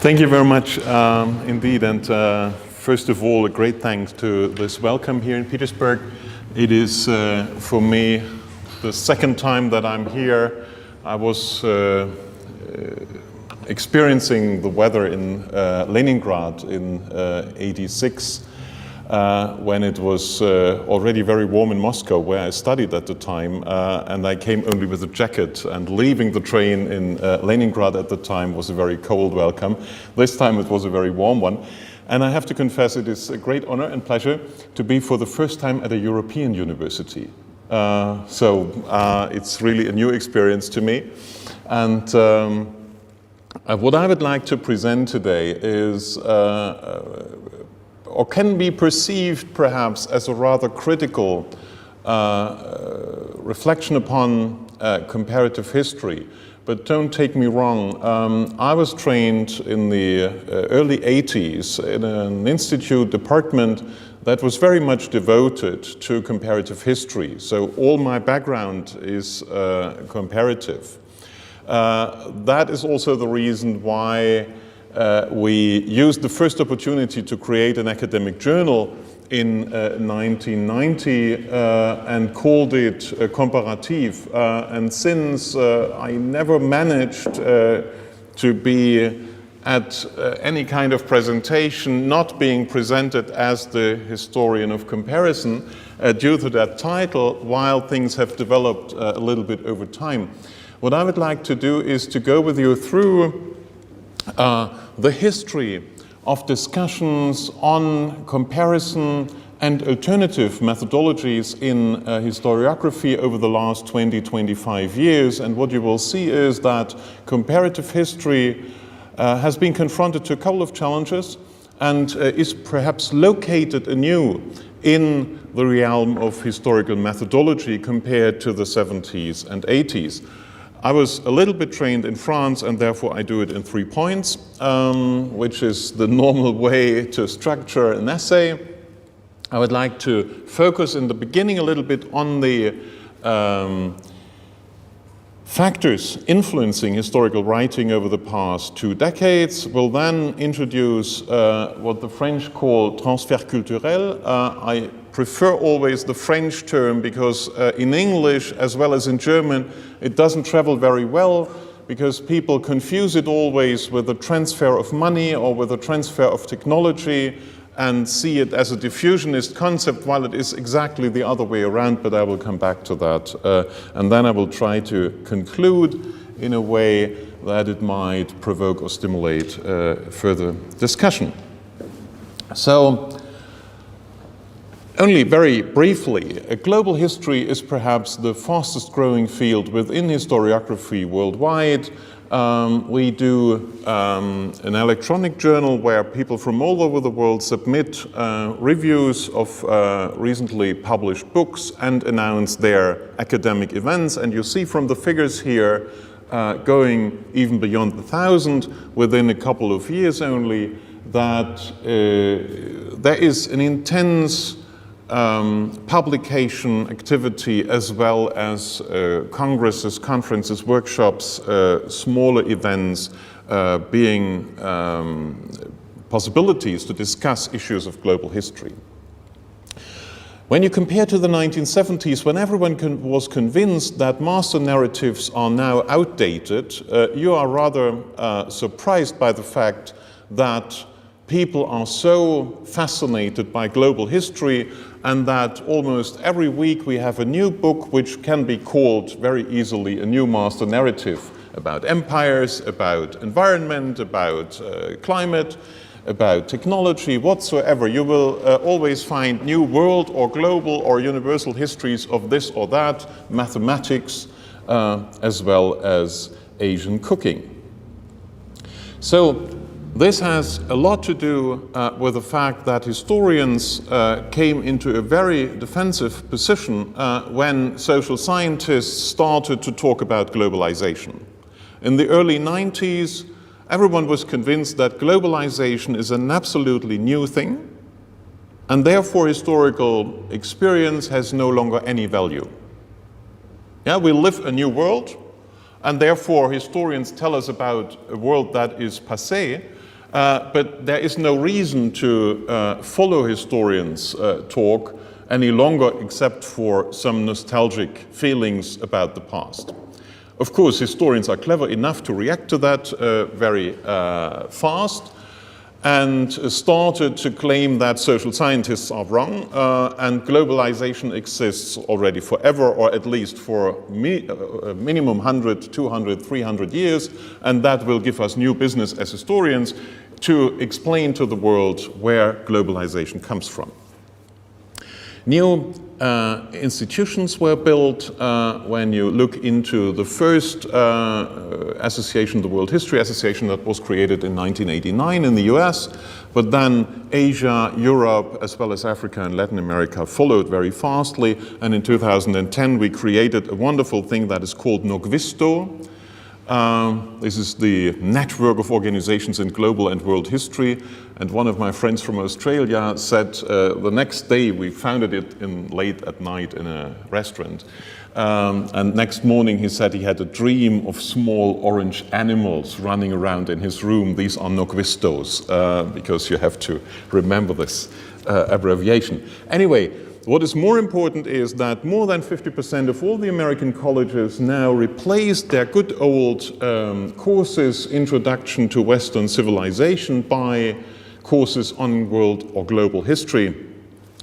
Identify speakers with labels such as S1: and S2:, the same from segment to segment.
S1: Thank you very much indeed, and first of all, a great thanks to this welcome here in Petersburg. It is for me the second time that I'm here. I was experiencing the weather in Leningrad in '86 when it was already very warm in Moscow, where I studied at the time, and I came only with a jacket, and leaving the train in Leningrad at the time was a very cold welcome. This time it was a very warm one. And I have to confess, it is a great honor and pleasure to be for the first time at a European university. It's really a new experience to me. And what I would like to present today is, or can be perceived perhaps as a rather critical reflection upon comparative history. But don't take me wrong, I was trained in the early 80s in an institute department that was very much devoted to comparative history. So all my background is comparative. That is also the reason why we used the first opportunity to create an academic journal in 1990 and called it Comparative. And since I never managed to be at any kind of presentation not being presented as the historian of comparison due to that title, while things have developed a little bit over time, what I would like to do is to go with you through the history of discussions on comparison and alternative methodologies in historiography over the last 20-25 years. And what you will see is that comparative history has been confronted to a couple of challenges and is perhaps located anew in the realm of historical methodology compared to the 70s and 80s. I was a little bit trained in France, and therefore I do it in 3 points, which is the normal way to structure an essay. I would like to focus in the beginning a little bit on the factors influencing historical writing over the past 2 decades. We'll then introduce what the French call transferts culturels. I prefer always the French term because in English as well as in German it doesn't travel very well, because people confuse it always with the transfer of money or with the transfer of technology and see it as a diffusionist concept, while it is exactly the other way around, but I will come back to that. And then I will try to conclude in a way that it might provoke or stimulate further discussion. So, only very briefly, global history is perhaps the fastest growing field within historiography worldwide. We do an electronic journal where people from all over the world submit reviews of recently published books and announce their academic events. And you see from the figures here, going even beyond the 1,000 within a couple of years only, that there is an intense publication activity as well as congresses, conferences, workshops, smaller events being possibilities to discuss issues of global history. When you compare to the 1970s, when everyone was convinced that master narratives are now outdated, you are rather surprised by the fact that people are so fascinated by global history, and that almost every week we have a new book which can be called very easily a new master narrative about empires, about environment, about climate, about technology, whatsoever. You will always find new world or global or universal histories of this or that, mathematics, as well as Asian cooking. So, this has a lot to do with the fact that historians came into a very defensive position when social scientists started to talk about globalization. In the early 90s, everyone was convinced that globalization is an absolutely new thing, and therefore historical experience has no longer any value. Yeah, we live a new world, and therefore historians tell us about a world that is passé, But there is no reason to follow historians' talk any longer except for some nostalgic feelings about the past. Of course, historians are clever enough to react to that very fast and started to claim that social scientists are wrong and globalization exists already forever, or at least for minimum 100, 200, 300 years, and that will give us new business as historians to explain to the world where globalization comes from. New institutions were built when you look into the first association, the World History Association, that was created in 1989 in the US, but then Asia, Europe, as well as Africa and Latin America followed very fastly, and in 2010 we created a wonderful thing that is called NOGVISTO. This is the network of organizations in global and world history, and one of my friends from Australia said the next day, we founded it late at night in a restaurant, and next morning he said he had a dream of small orange animals running around in his room. These are NOGVISTOs, because you have to remember this abbreviation. Anyway, what is more important is that more than 50% of all the American colleges now replaced their good old courses, Introduction to Western Civilization, by courses on world or global history,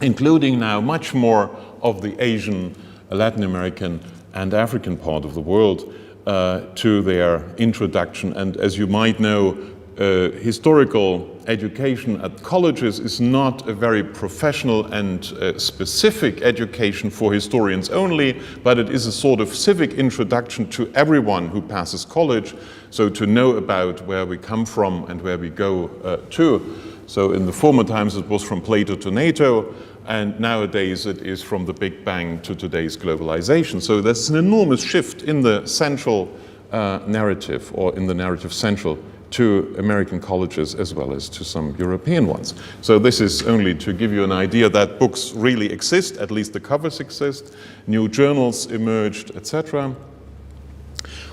S1: including now much more of the Asian, Latin American, and African part of the world to their introduction. And as you might know, historical education at colleges is not a very professional and specific education for historians only, but it is a sort of civic introduction to everyone who passes college, so to know about where we come from and where we go to. So in the former times it was from Plato to NATO, and nowadays it is from the Big Bang to today's globalization. So there's an enormous shift in the central narrative, or in the narrative central to American colleges as well as to some European ones. So this is only to give you an idea that books really exist, at least the covers exist, new journals emerged, etc.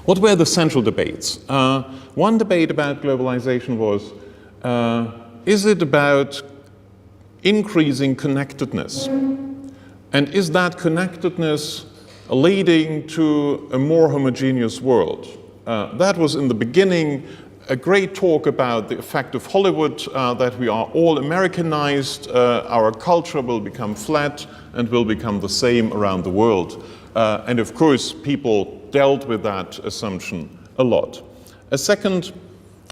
S1: What were the central debates? One debate about globalization was, is it about increasing connectedness? And is that connectedness leading to a more homogeneous world? That was in the beginning a great talk about the effect of Hollywood, that we are all Americanized, our culture will become flat and will become the same around the world. And of course, people dealt with that assumption a lot. A second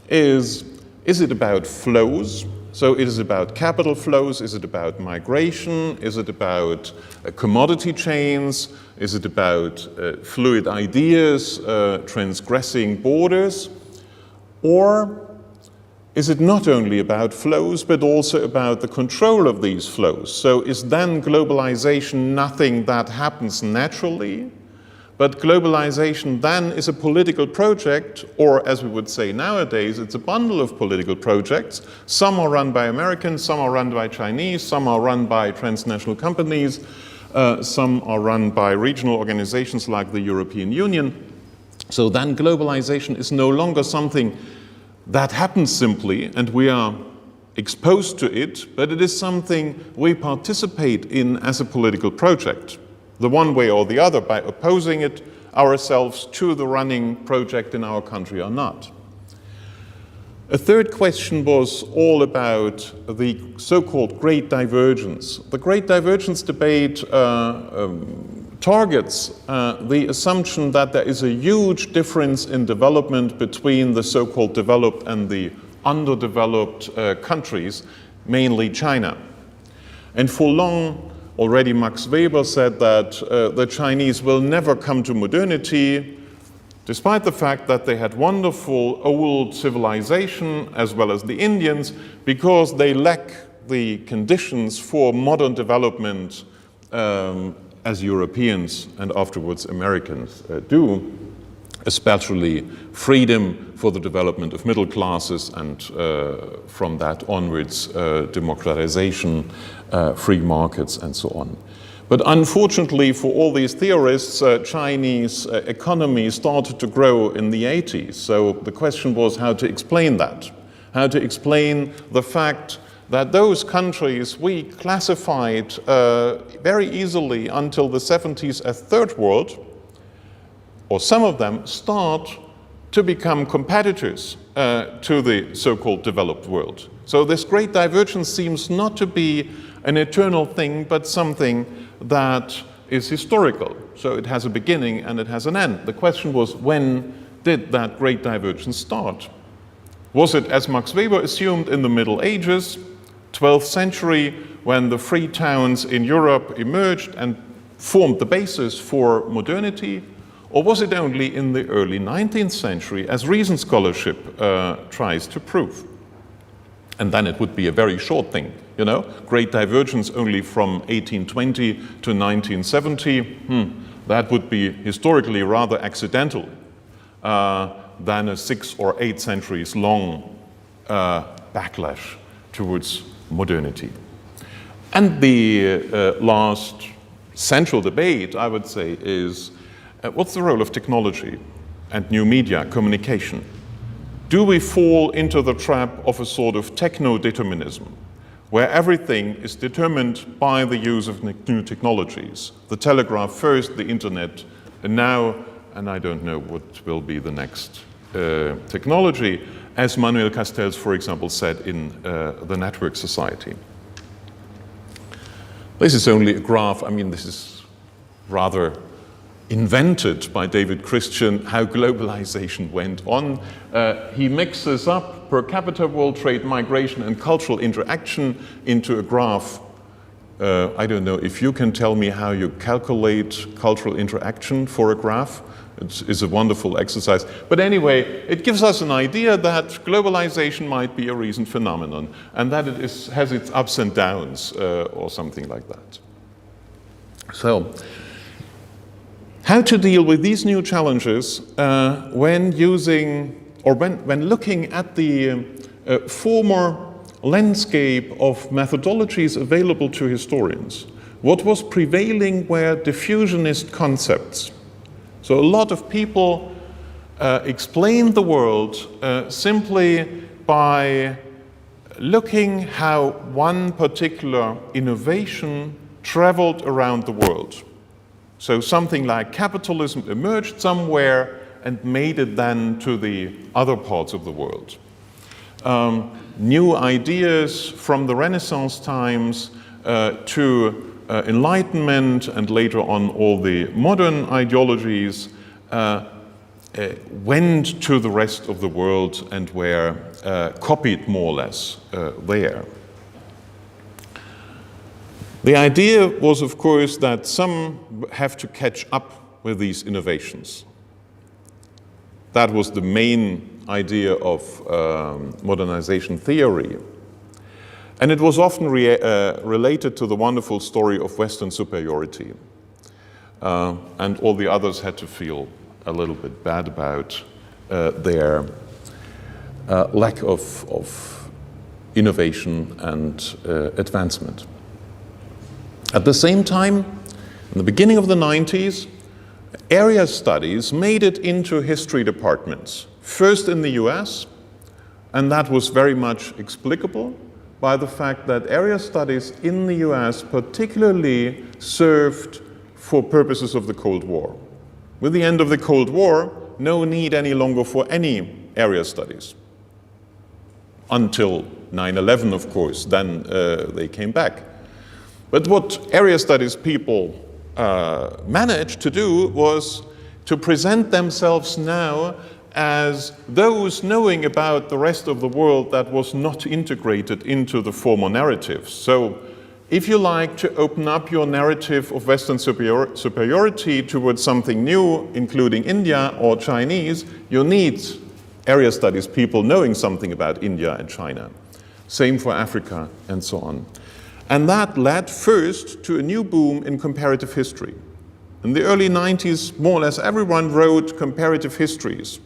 S1: is it about flows? So it is about capital flows, is it about migration, is it about commodity chains, is it about fluid ideas, transgressing borders? Or is it not only about flows, but also about the control of these flows? So is then globalization nothing that happens naturally, but globalization then is a political project, or as we would say nowadays, it's a bundle of political projects. Some are run by Americans, some are run by Chinese, some are run by transnational companies, some are run by regional organizations like the European Union. So then globalization is no longer something that happens simply and we are exposed to it, but it is something we participate in as a political project, the one way or the other, by opposing it ourselves to the running project in our country or not. A third question was all about the so-called Great Divergence. The Great Divergence debate targets the assumption that there is a huge difference in development between the so-called developed and the underdeveloped countries, mainly China. And for long, already Max Weber said that the Chinese will never come to modernity, despite the fact that they had wonderful old civilization, as well as the Indians, because they lack the conditions for modern development as Europeans and afterwards Americans do, especially freedom for the development of middle classes and from that onwards democratization, free markets and so on. But unfortunately for all these theorists, Chinese economy started to grow in the 80s. So the question was how to explain that. how to explain the fact that those countries we classified very easily until the 70s as third world, or some of them start to become competitors to the so-called developed world. So this great divergence seems not to be an eternal thing, but something that is historical. So it has a beginning and it has an end. The question was, when did that great divergence start? Was it, as Max Weber assumed, in the Middle Ages, 12th century, when the free towns in Europe emerged and formed the basis for modernity? Or was it only in the early 19th century, as recent scholarship tries to prove? And then it would be a very short thing, you know? Great divergence only from 1820 to 1970. That would be historically rather accidental than a 6 or 8 centuries long backlash towards modernity. And the last central debate, I would say, is what's the role of technology and new media, communication? Do we fall into the trap of a sort of techno-determinism, where everything is determined by the use of new technologies? The telegraph first, the internet now, and I don't know what will be the next technology, as Manuel Castells, for example, said in The Network Society. This is only a graph. I mean, this is rather invented by David Christian, how globalization went on. He mixes up per capita world trade, migration, and cultural interaction into a graph. I don't know if you can tell me how you calculate cultural interaction for a graph. It's a wonderful exercise. But anyway, it gives us an idea that globalization might be a recent phenomenon and that it has its ups and downs or something like that. So, how to deal with these new challenges when using or when looking at the former landscape of methodologies available to historians? What was prevailing were diffusionist concepts. So a lot of people explain the world simply by looking how one particular innovation traveled around the world. So something like capitalism emerged somewhere and made it then to the other parts of the world. New ideas from the Renaissance times to Enlightenment and later on all the modern ideologies went to the rest of the world and were copied more or less there. The idea was, of course, that some have to catch up with these innovations. That was the main idea of modernization theory. And it was often related to the wonderful story of Western superiority. And all the others had to feel a little bit bad about their lack of innovation and advancement. At the same time, in the beginning of the 90s, area studies made it into history departments. First in the US, and that was very much explicable by the fact that area studies in the US particularly served for purposes of the Cold War. With the end of the Cold War, no need any longer for any area studies. Until 9/11, of course, then they came back. But what area studies people managed to do was to present themselves now as those knowing about the rest of the world that was not integrated into the former narratives. So if you like to open up your narrative of Western superiority towards something new, including India or Chinese, you need area studies people knowing something about India and China. Same for Africa and so on. And that led first to a new boom in comparative history. In the early 90s, more or less everyone wrote comparative histories.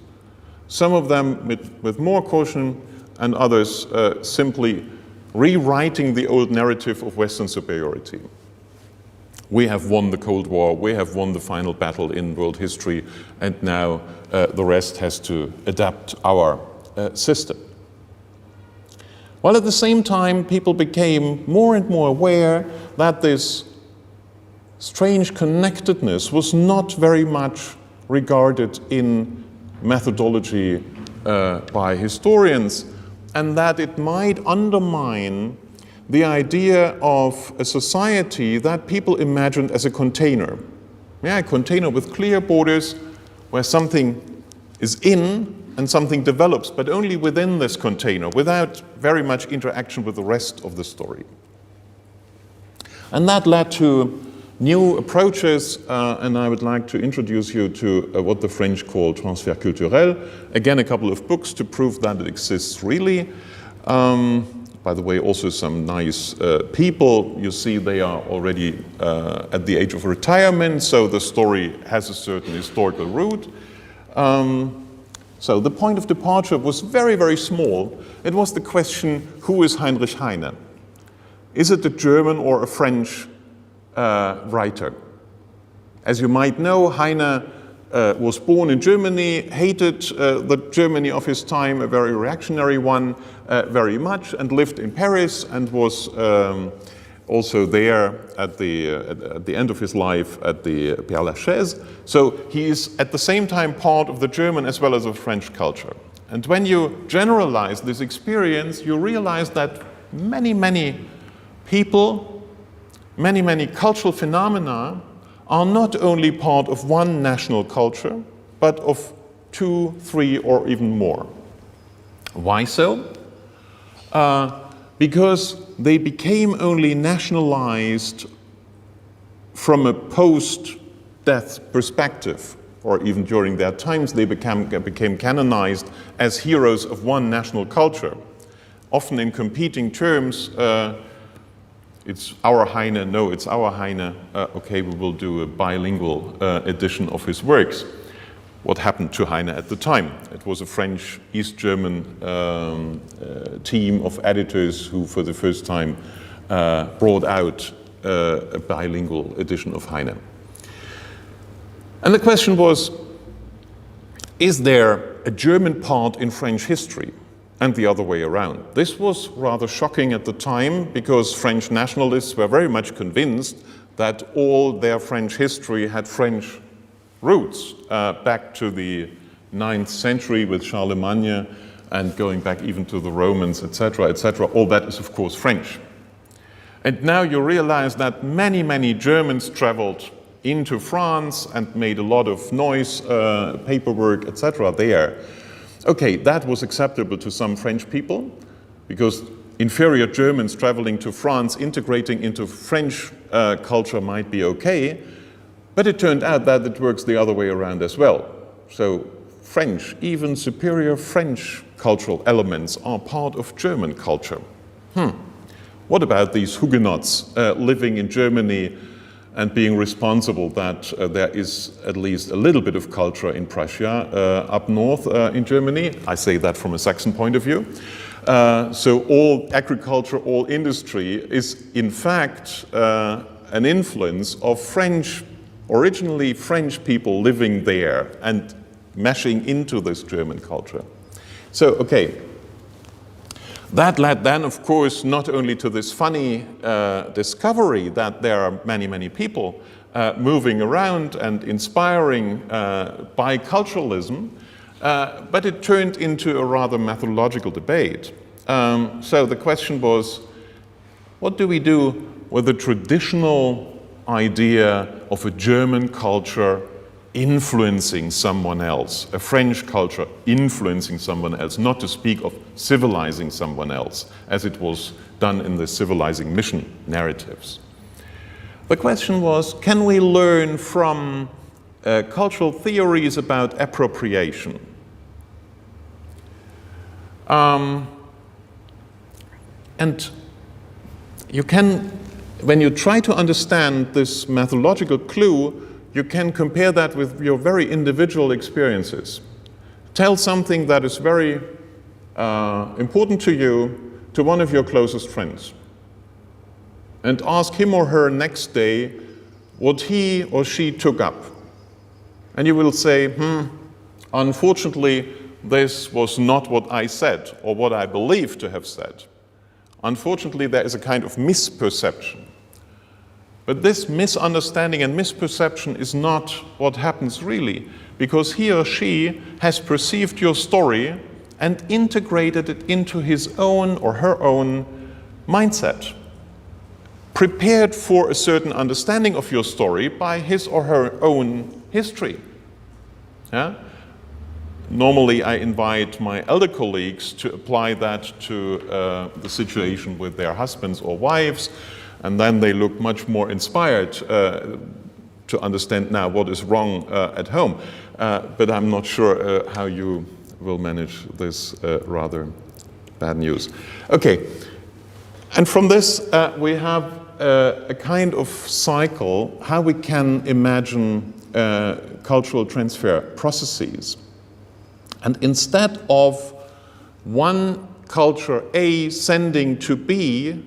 S1: Some of them with more caution and others simply rewriting the old narrative of Western superiority. We have won the Cold War, we have won the final battle in world history, and now the rest has to adapt our system. while at the same time people became more and more aware that this strange connectedness was not very much regarded in methodology by historians, and that it might undermine the idea of a society that people imagined as a container. Yeah, a container with clear borders where something is in and something develops, but only within this container, without very much interaction with the rest of the story. And that led to new approaches, and I would like to introduce you to what the French call transfert culturel. Again, a couple of books to prove that it exists really. By the way, also some nice people. You see they are already at the age of retirement, so the story has a certain historical root. So the point of departure was very, very small. It was the question, who is Heinrich Heine? Is it a German or a French writer? As you might know, Heine was born in Germany, hated the Germany of his time, a very reactionary one, very much, and lived in Paris, and was also there at the end of his life at the Père Lachaise. So he is at the same time part of the German as well as of French culture. And when you generalize this experience, you realize that many, many people, many, many cultural phenomena are not only part of one national culture, but of 2, 3, or even more. Why so? Because they became only nationalized from a post-death perspective, or even during their times they became canonized as heroes of one national culture, often in competing terms. It's our Heine, no, it's our Heine, okay, we will do a bilingual edition of his works. What happened to Heine at the time? It was a French, East German team of editors who for the first time brought out a bilingual edition of Heine. And the question was, is there a German part in French history? And the other way around. This was rather shocking at the time because French nationalists were very much convinced that all their French history had French roots back to the 9th century with Charlemagne and going back even to the Romans, etc., etc. All that is, of course, French. And now you realize that many, many Germans traveled into France and made a lot of noise, paperwork, etc. there. Okay, that was acceptable to some French people because inferior Germans traveling to France, integrating into French culture might be okay, but it turned out that it works the other way around as well. So French, even superior French cultural elements are part of German culture. What about these Huguenots living in Germany and being responsible that there is at least a little bit of culture in Prussia up north in Germany? I say that from a Saxon point of view. So all agriculture, all industry is in fact an influence of French, originally French people living there and meshing into this German culture. So, okay. That led then, of course, not only to this funny discovery that there are many, many people moving around and inspiring biculturalism, but it turned into a rather methodological debate. So the question was, what do we do with the traditional idea of a German culture influencing someone else, a French culture influencing someone else, not to speak of civilizing someone else, as it was done in the civilizing mission narratives. The question was, can we learn from cultural theories about appropriation? And you can, when you try to understand this methodological clue, you can compare that with your very individual experiences. Tell something that is very important to you to one of your closest friends. And ask him or her next day what he or she took up. And you will say, unfortunately, this was not what I said or what I believe to have said. Unfortunately, there is a kind of misperception. But this misunderstanding and misperception is not what happens really, because he or she has perceived your story and integrated it into his own or her own mindset, prepared for a certain understanding of your story by his or her own history. Yeah? Normally, I invite my elder colleagues to apply that to the situation with their husbands or wives, and then they look much more inspired to understand now what is wrong at home. But I'm not sure how you will manage this rather bad news. Okay, and from this we have a kind of cycle how we can imagine cultural transfer processes. And instead of one culture A sending to B,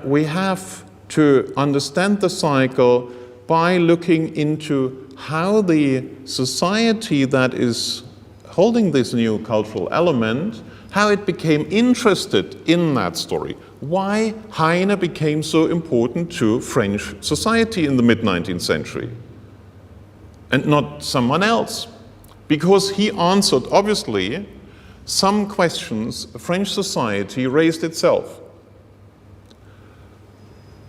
S1: we have to understand the cycle by looking into how the society that is holding this new cultural element, how it became interested in that story. Why Heine became so important to French society in the mid-19th century and not someone else. Because he answered, obviously, some questions French society raised itself.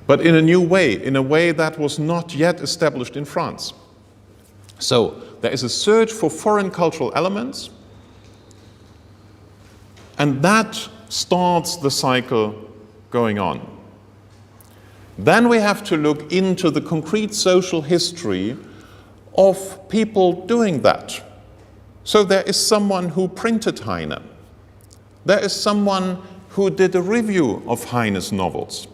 S1: But in a new way, in a way that was not yet established in France. So there is a search for foreign cultural elements, and that starts the cycle going on. Then we have to look into the concrete social history of people doing that. So there is someone who printed Heine. There is someone who did a review of Heine's novels.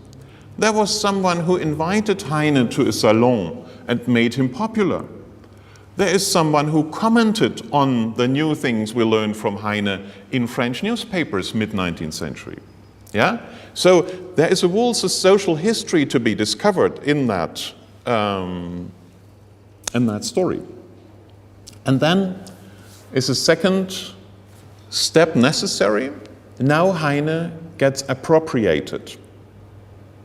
S1: There was someone who invited Heine to a salon and made him popular. There is someone who commented on the new things we learned from Heine in French newspapers mid-19th century. Yeah? So there is a whole social history to be discovered in that story. And then is a second step necessary. Now Heine gets appropriated.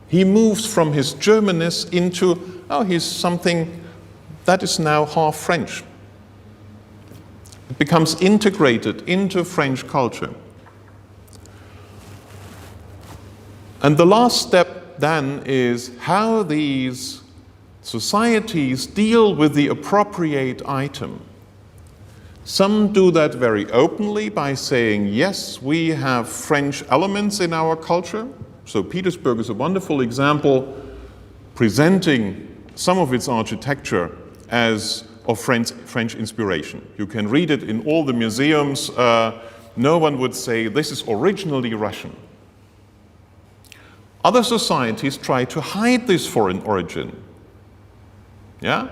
S1: He moves from his Germanness into, he's something that is now half French. It becomes integrated into French culture. And the last step then is how these societies deal with the appropriate item. Some do that very openly by saying, yes, we have French elements in our culture. So Petersburg is a wonderful example, presenting some of its architecture as of French inspiration. You can read it in all the museums. No one would say this is originally Russian. Other societies try to hide this foreign origin. Yeah?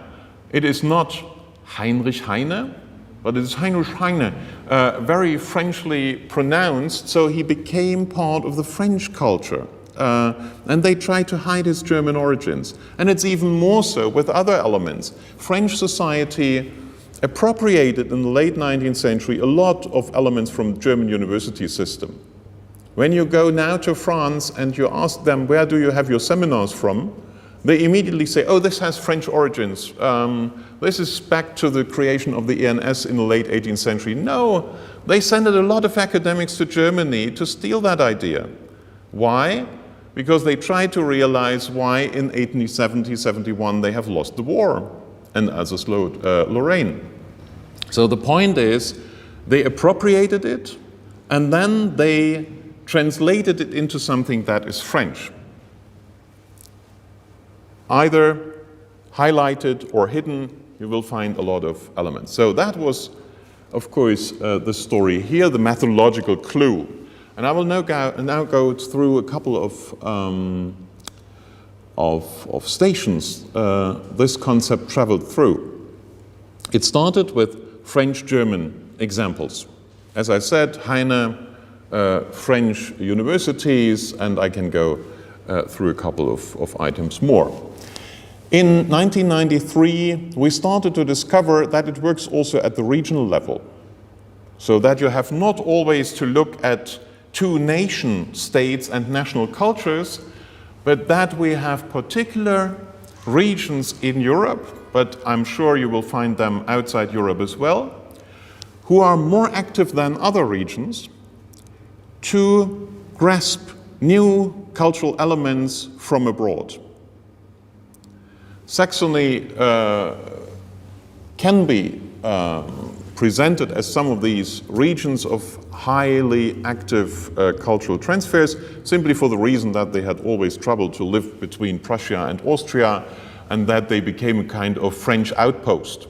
S1: It is not Heinrich Heine, but it is Heinrich Heine, very Frenchly pronounced, so he became part of the French culture. And they try to hide his German origins. And it's even more so with other elements. French society appropriated in the late 19th century a lot of elements from the German university system. When you go now to France and you ask them, where do you have your seminars from? They immediately say, this has French origins. This is back to the creation of the ENS in the late 18th century. No, they sent a lot of academics to Germany to steal that idea. Why? Because they tried to realize why in 1870-71 they have lost the war, and Alsace-Lorraine. So the point is, they appropriated it, and then they translated it into something that is French. Either highlighted or hidden, you will find a lot of elements. So that was, of course, the story here, the methodological clue. And I will now go through a couple of stations this concept traveled through. It started with French-German examples. As I said, Heine, French universities, and I can go through a couple of items more. In 1993, we started to discover that it works also at the regional level, so that you have not always to look at two nation states and national cultures, but that we have particular regions in Europe, but I'm sure you will find them outside Europe as well, who are more active than other regions to grasp new cultural elements from abroad. Saxony can be presented as some of these regions of highly active cultural transfers, simply for the reason that they had always trouble to live between Prussia and Austria, and that they became a kind of French outpost,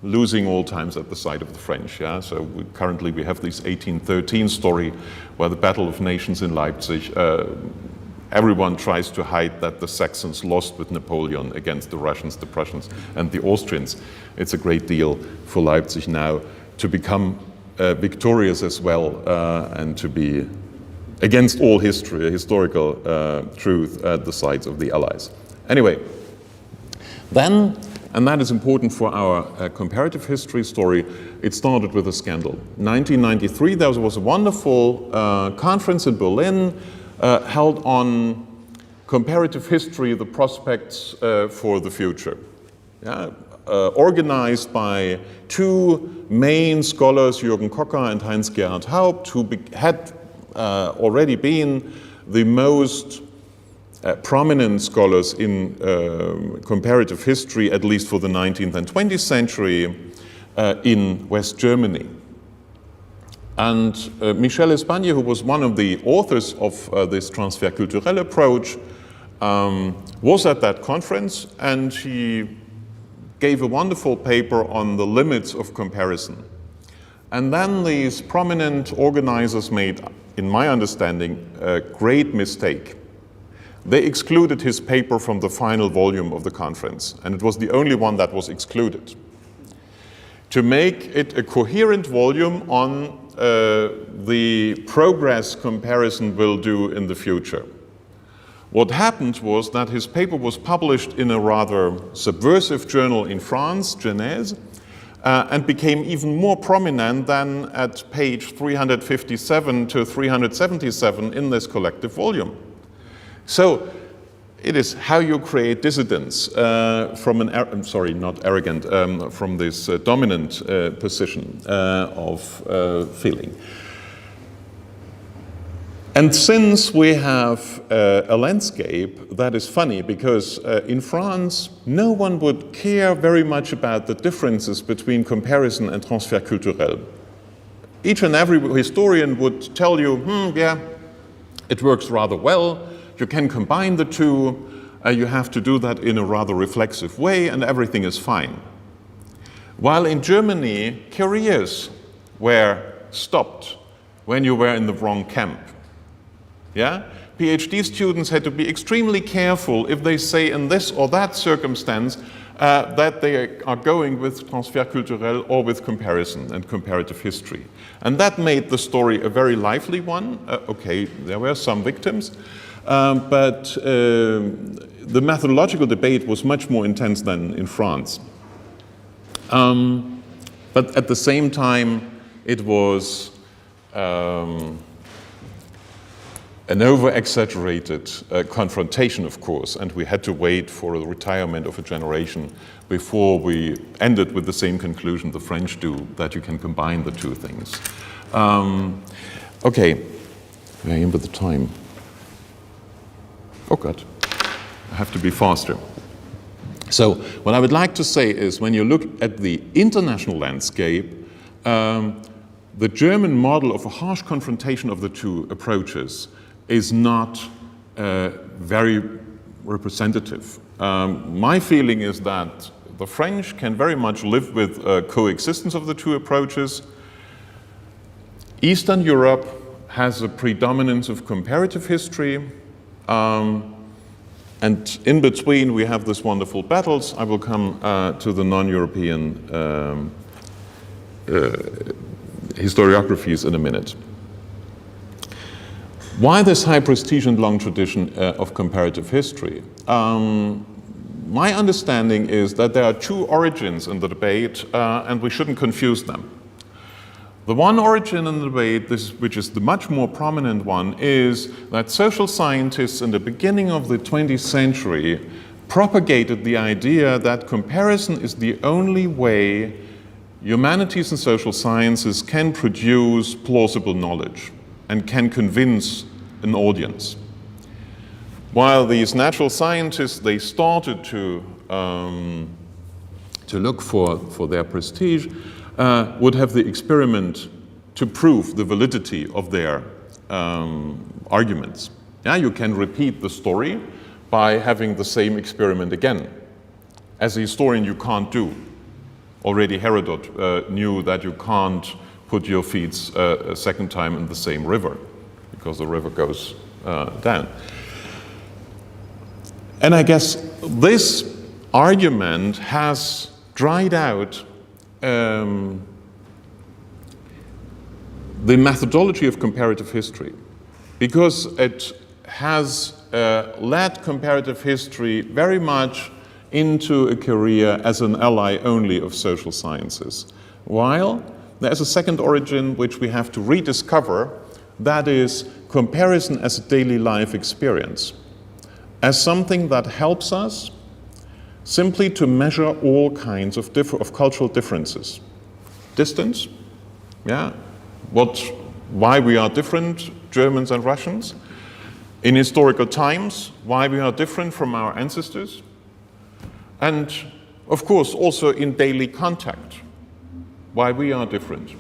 S1: losing all times at the side of the French. Yeah? So currently we have this 1813 story where the Battle of Nations in Leipzig, everyone tries to hide that the Saxons lost with Napoleon against the Russians, the Prussians, and the Austrians. It's a great deal for Leipzig now to become victorious as well and to be against all historical truth at the sides of the Allies. Anyway, then, and that is important for our comparative history story, it started with a scandal. 1993, there was a wonderful conference in Berlin held on comparative history, the prospects for the future. Yeah? Organized by two main scholars, Jürgen Kocker and Heinz-Gerhard Haupt, who had already been the most prominent scholars in comparative history, at least for the 19th and 20th century, in West Germany. And Michel Espagne, who was one of the authors of this transfer culturel approach, was at that conference, and he gave a wonderful paper on the limits of comparison. And then these prominent organizers made, in my understanding, a great mistake. They excluded his paper from the final volume of the conference, and it was the only one that was excluded. To make it a coherent volume on the progress comparison will do in the future. What happened was that his paper was published in a rather subversive journal in France, Genèse, and became even more prominent than at page 357 to 377 in this collective volume. So it is how you create dissidence from an, sorry, not arrogant, from this dominant position of feeling. And since we have a landscape that is funny, because in France, no one would care very much about the differences between comparison and transfer culturel. Each and every historian would tell you, yeah, it works rather well, you can combine the two, you have to do that in a rather reflexive way, and everything is fine. While in Germany, careers were stopped when you were in the wrong camp. Yeah? PhD students had to be extremely careful if they say in this or that circumstance that they are going with transfer culturel or with comparison and comparative history. And that made the story a very lively one. Okay, there were some victims, but the methodological debate was much more intense than in France. But at the same time, it was an over-exaggerated confrontation, of course, and we had to wait for the retirement of a generation before we ended with the same conclusion the French do, that you can combine the two things. Okay, I am with the time. Oh God, I have to be faster. So what I would like to say is, when you look at the international landscape, the German model of a harsh confrontation of the two approaches is not very representative. My feeling is that the French can very much live with coexistence of the two approaches. Eastern Europe has a predominance of comparative history, and in between we have this wonderful battles. I will come to the non-European historiographies in a minute. Why this high prestige and long tradition of comparative history? My understanding is that there are two origins in the debate, and we shouldn't confuse them. The one origin in the debate, which is the much more prominent one, is that social scientists in the beginning of the 20th century propagated the idea that comparison is the only way humanities and social sciences can produce plausible knowledge and can convince an audience. While these natural scientists, they started to look for their prestige, would have the experiment to prove the validity of their arguments. Yeah, you can repeat the story by having the same experiment again. As a historian, you can't do. Already Herodot knew that you can't put your feet a second time in the same river, because the river goes down. And I guess this argument has dried out the methodology of comparative history, because it has led comparative history very much into a career as an ally only of social sciences. While there's a second origin which we have to rediscover, that is comparison as a daily life experience, as something that helps us simply to measure all kinds of cultural differences. Distance, yeah, why we are different, Germans and Russians. In historical times, why we are different from our ancestors. And of course, also in daily contact, why we are different.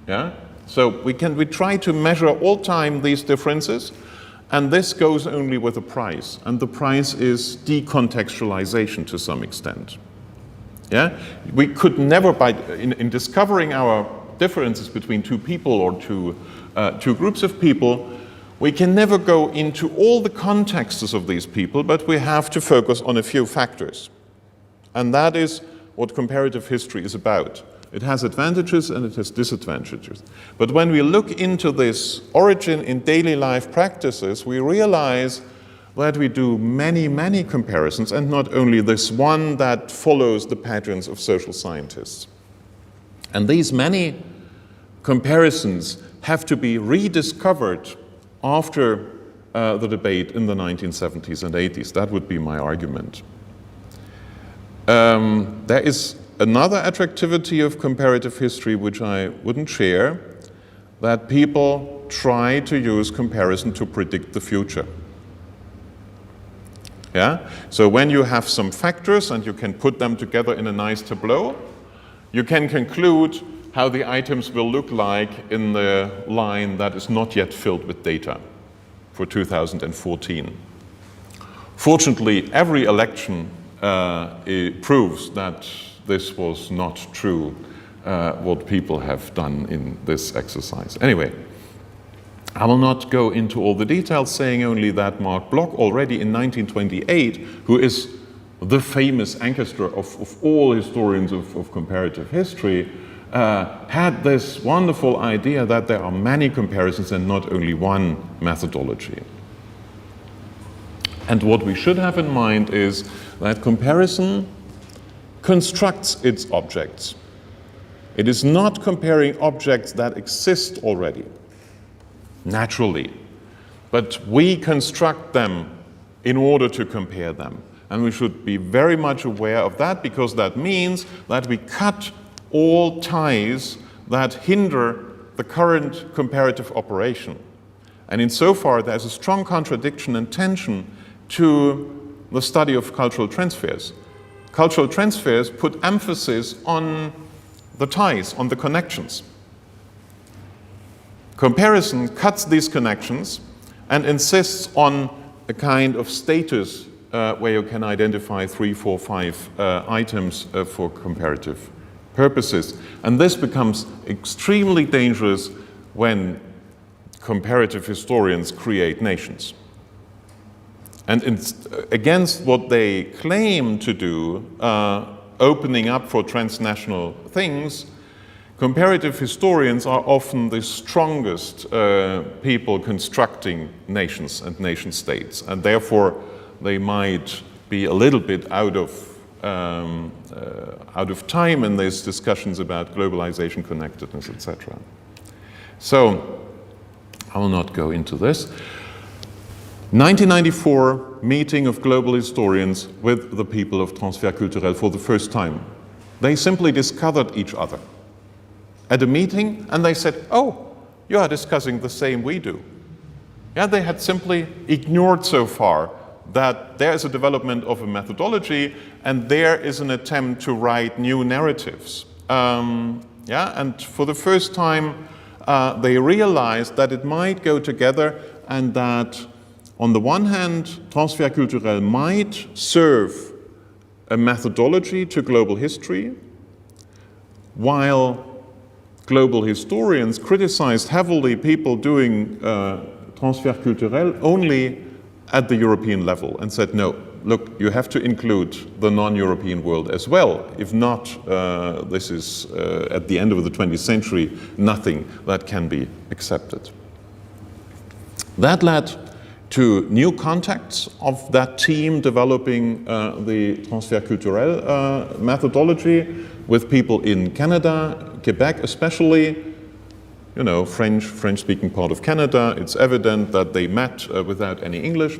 S1: Yeah? So we try to measure all time these differences, and this goes only with a price, and the price is decontextualization to some extent. Yeah? We could never, in discovering our differences between two people or two groups of people, we can never go into all the contexts of these people, but we have to focus on a few factors. And that is what comparative history is about. It has advantages and it has disadvantages. But when we look into this origin in daily life practices, we realize that we do many, many comparisons, and not only this one that follows the patterns of social scientists. And these many comparisons have to be rediscovered after the debate in the 1970s and 80s. That would be my argument. There is another attractivity of comparative history which I wouldn't share, that people try to use comparison to predict the future. Yeah? So when you have some factors and you can put them together in a nice tableau, you can conclude how the items will look like in the line that is not yet filled with data for 2014. Fortunately, every election it proves that this was not true, what people have done in this exercise. Anyway, I will not go into all the details, saying only that Mark Bloch, already in 1928, who is the famous ancestor of all historians of comparative history, had this wonderful idea that there are many comparisons and not only one methodology. And what we should have in mind is that comparison constructs its objects. It is not comparing objects that exist already, naturally, but we construct them in order to compare them. And we should be very much aware of that, because that means that we cut all ties that hinder the current comparative operation. And insofar, there's a strong contradiction and tension to the study of cultural transfers. Cultural transfers put emphasis on the ties, on the connections. Comparison cuts these connections and insists on a kind of status where you can identify 3, 4, 5 items for comparative purposes. And this becomes extremely dangerous when comparative historians create nations. And against what they claim to do, opening up for transnational things, comparative historians are often the strongest people constructing nations and nation states, and therefore they might be a little bit out of out of time, and there's discussions about globalization, connectedness, etc. So I will not go into this. 1994, meeting of global historians with the people of Transfer Culturel for the first time. They simply discovered each other at a meeting, and they said, oh, you are discussing the same we do. Yeah, they had simply ignored so far that there is a development of a methodology and there is an attempt to write new narratives. And for the first time, they realized that it might go together, and that on the one hand, Transfer Culturel might serve a methodology to global history, while global historians criticized heavily people doing Transfer Culturel only at the European level, and said, no, look, you have to include the non-European world as well. If not, this is, at the end of the 20th century, nothing that can be accepted. That led to new contacts of that team developing the Transfer Culturel methodology with people in Canada, Quebec especially, you know, French-speaking part of Canada. It's evident that they met without any English.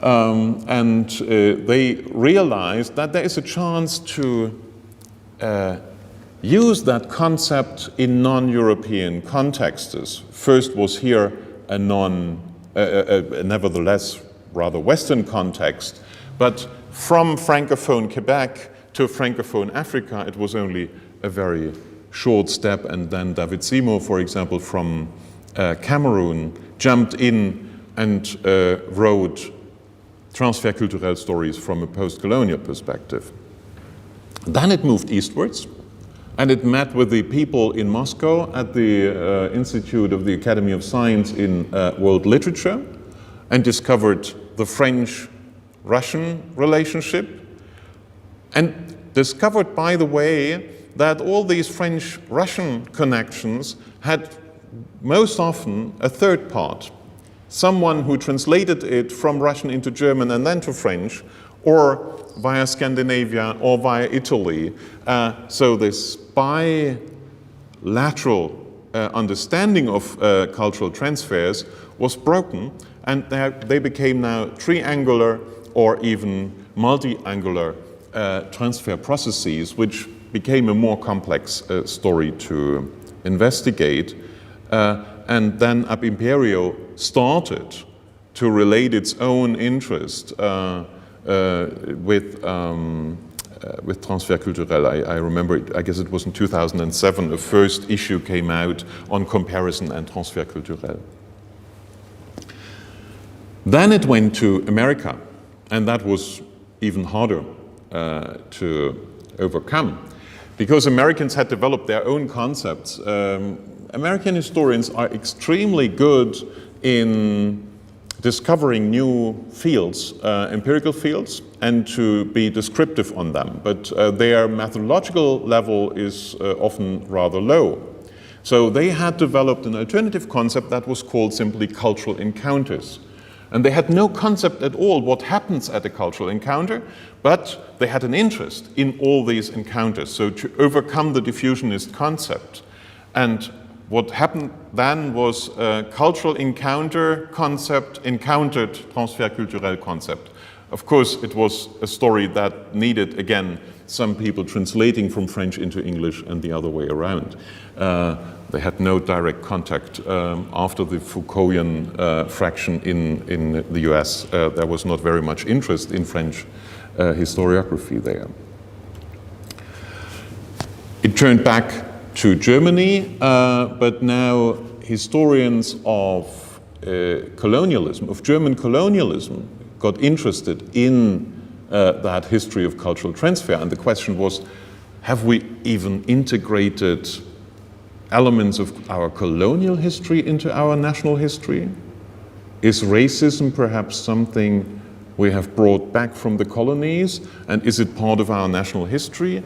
S1: And they realized that there is a chance to use that concept in non-European contexts. First was here a nevertheless rather Western context, but from Francophone Quebec to Francophone Africa, it was only a very short step, and then David Seymour, for example, from Cameroon, jumped in and wrote Transfer Culturel stories from a post-colonial perspective. Then it moved eastwards, and it met with the people in Moscow at the Institute of the Academy of Science in World Literature, and discovered the French-Russian relationship, and discovered, by the way, that all these French-Russian connections had most often a third part, someone who translated it from Russian into German and then to French, or via Scandinavia or via Italy. So this bilateral understanding of cultural transfers was broken, and they became now triangular or even multi-angular transfer processes, which became a more complex story to investigate. And then Ab Imperio started to relate its own interest with Transfer Culturel. I remember, I guess it was in 2007, the first issue came out on comparison and Transfer Culturel. Then it went to America, and that was even harder to overcome, because Americans had developed their own concepts. American historians are extremely good in discovering new fields, empirical fields, and to be descriptive on them, but their methodological level is often rather low. So they had developed an alternative concept that was called simply cultural encounters. And they had no concept at all what happens at a cultural encounter, but they had an interest in all these encounters, so to overcome the diffusionist concept. And what happened then was a cultural encounter concept encountered Transfer Culturel concept. Of course, it was a story that needed, again, some people translating from French into English and the other way around. They had no direct contact. After the Foucaultian fraction in the US, there was not very much interest in French historiography there. It turned back to Germany, but now historians of colonialism, of German colonialism, got interested in that history of cultural transfer. And the question was, have we even integrated elements of our colonial history into our national history? Is racism perhaps something we have brought back from the colonies? And is it part of our national history?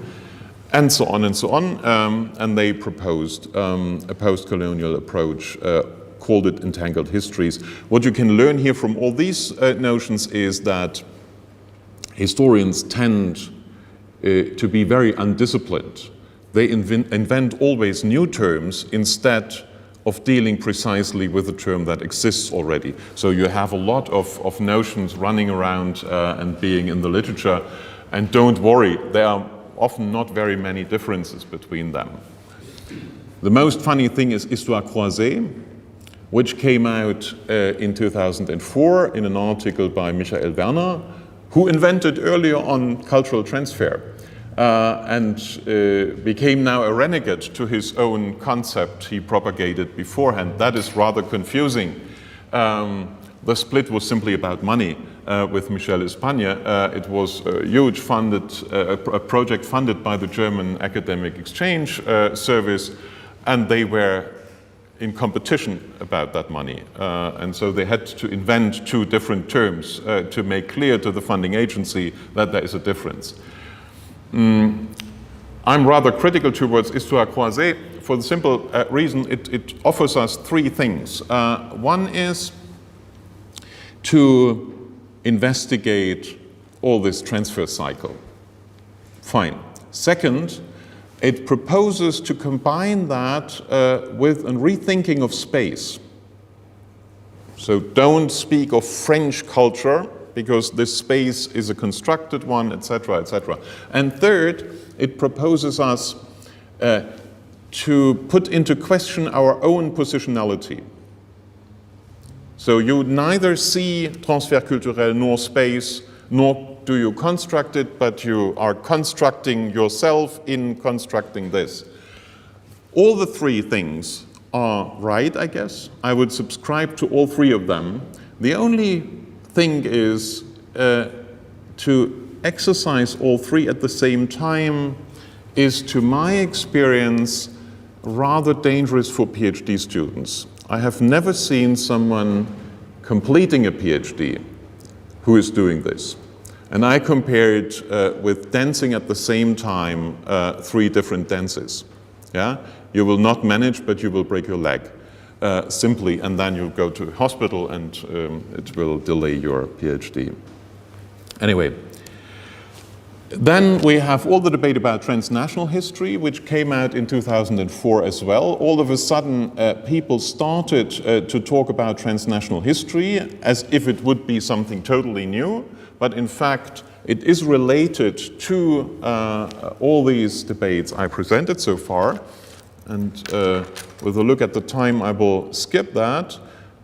S1: And so on and so on. And they proposed a post-colonial approach, called it entangled histories. What you can learn here from all these notions is that historians tend to be very undisciplined. They invent always new terms instead of dealing precisely with a term that exists already. So you have a lot of notions running around and being in the literature, and don't worry, there are often not very many differences between them. The most funny thing is Histoire croisée, which came out in 2004 in an article by Michael Werner, who invented earlier on cultural transfer and became now a renegade to his own concept he propagated beforehand. That is rather confusing. The split was simply about money with Michel Espagne. It was a huge a project funded by the German Academic Exchange Service, and they were in competition about that money. And so they had to invent two different terms to make clear to the funding agency that there is a difference. I'm rather critical towards Histoire croisée for the simple reason it offers us three things. One is to investigate all this transfer cycle. Fine. Second, it proposes to combine that with a rethinking of space. So don't speak of French culture, because this space is a constructed one, etc., etc. And third, it proposes us to put into question our own positionality. So you neither see transfert culturel nor space, nor do you construct it, but you are constructing yourself in constructing this. All the three things are right, I guess. I would subscribe to all three of them. The only thing is to exercise all three at the same time is, to my experience, rather dangerous for PhD students. I have never seen someone completing a PhD who is doing this. And I compared with dancing at the same time, three different dances. Yeah? You will not manage, but you will break your leg. Simply, and then you go to a hospital and it will delay your PhD. Anyway, then we have all the debate about transnational history, which came out in 2004 as well. All of a sudden, people started to talk about transnational history as if it would be something totally new, but in fact, it is related to all these debates I presented so far. And with a look at the time, I will skip that.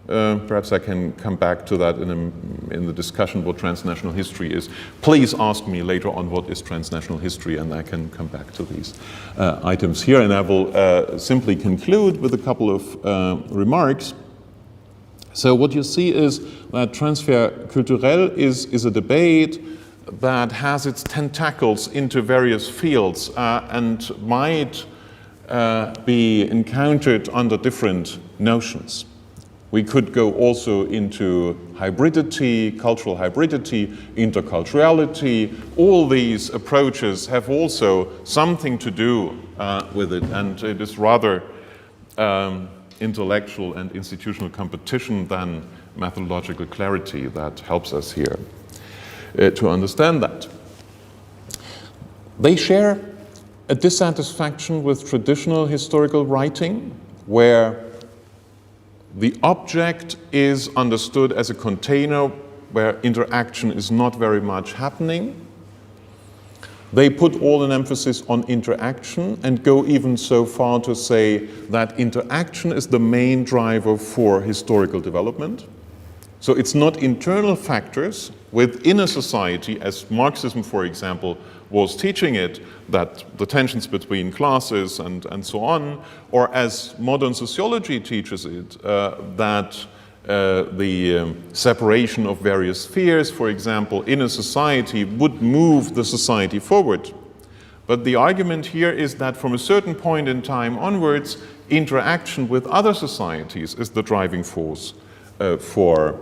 S1: Perhaps I can come back to that in the discussion what transnational history is. Please ask me later on what is transnational history, and I can come back to these items here. And I will simply conclude with a couple of remarks. So what you see is that transfer culturel is a debate that has its tentacles into various fields and might be encountered under different notions. We could go also into hybridity, cultural hybridity, interculturality. All these approaches have also something to do with it, and it is rather intellectual and institutional competition than methodological clarity that helps us here to understand that. They share a dissatisfaction with traditional historical writing, where the object is understood as a container where interaction is not very much happening. They put all an emphasis on interaction and go even so far to say that interaction is the main driver for historical development. So it's not internal factors within a society, as Marxism, for example, was teaching it, that the tensions between classes and so on, or as modern sociology teaches it, that the separation of various spheres, for example, in a society would move the society forward. But the argument here is that from a certain point in time onwards, interaction with other societies is the driving force for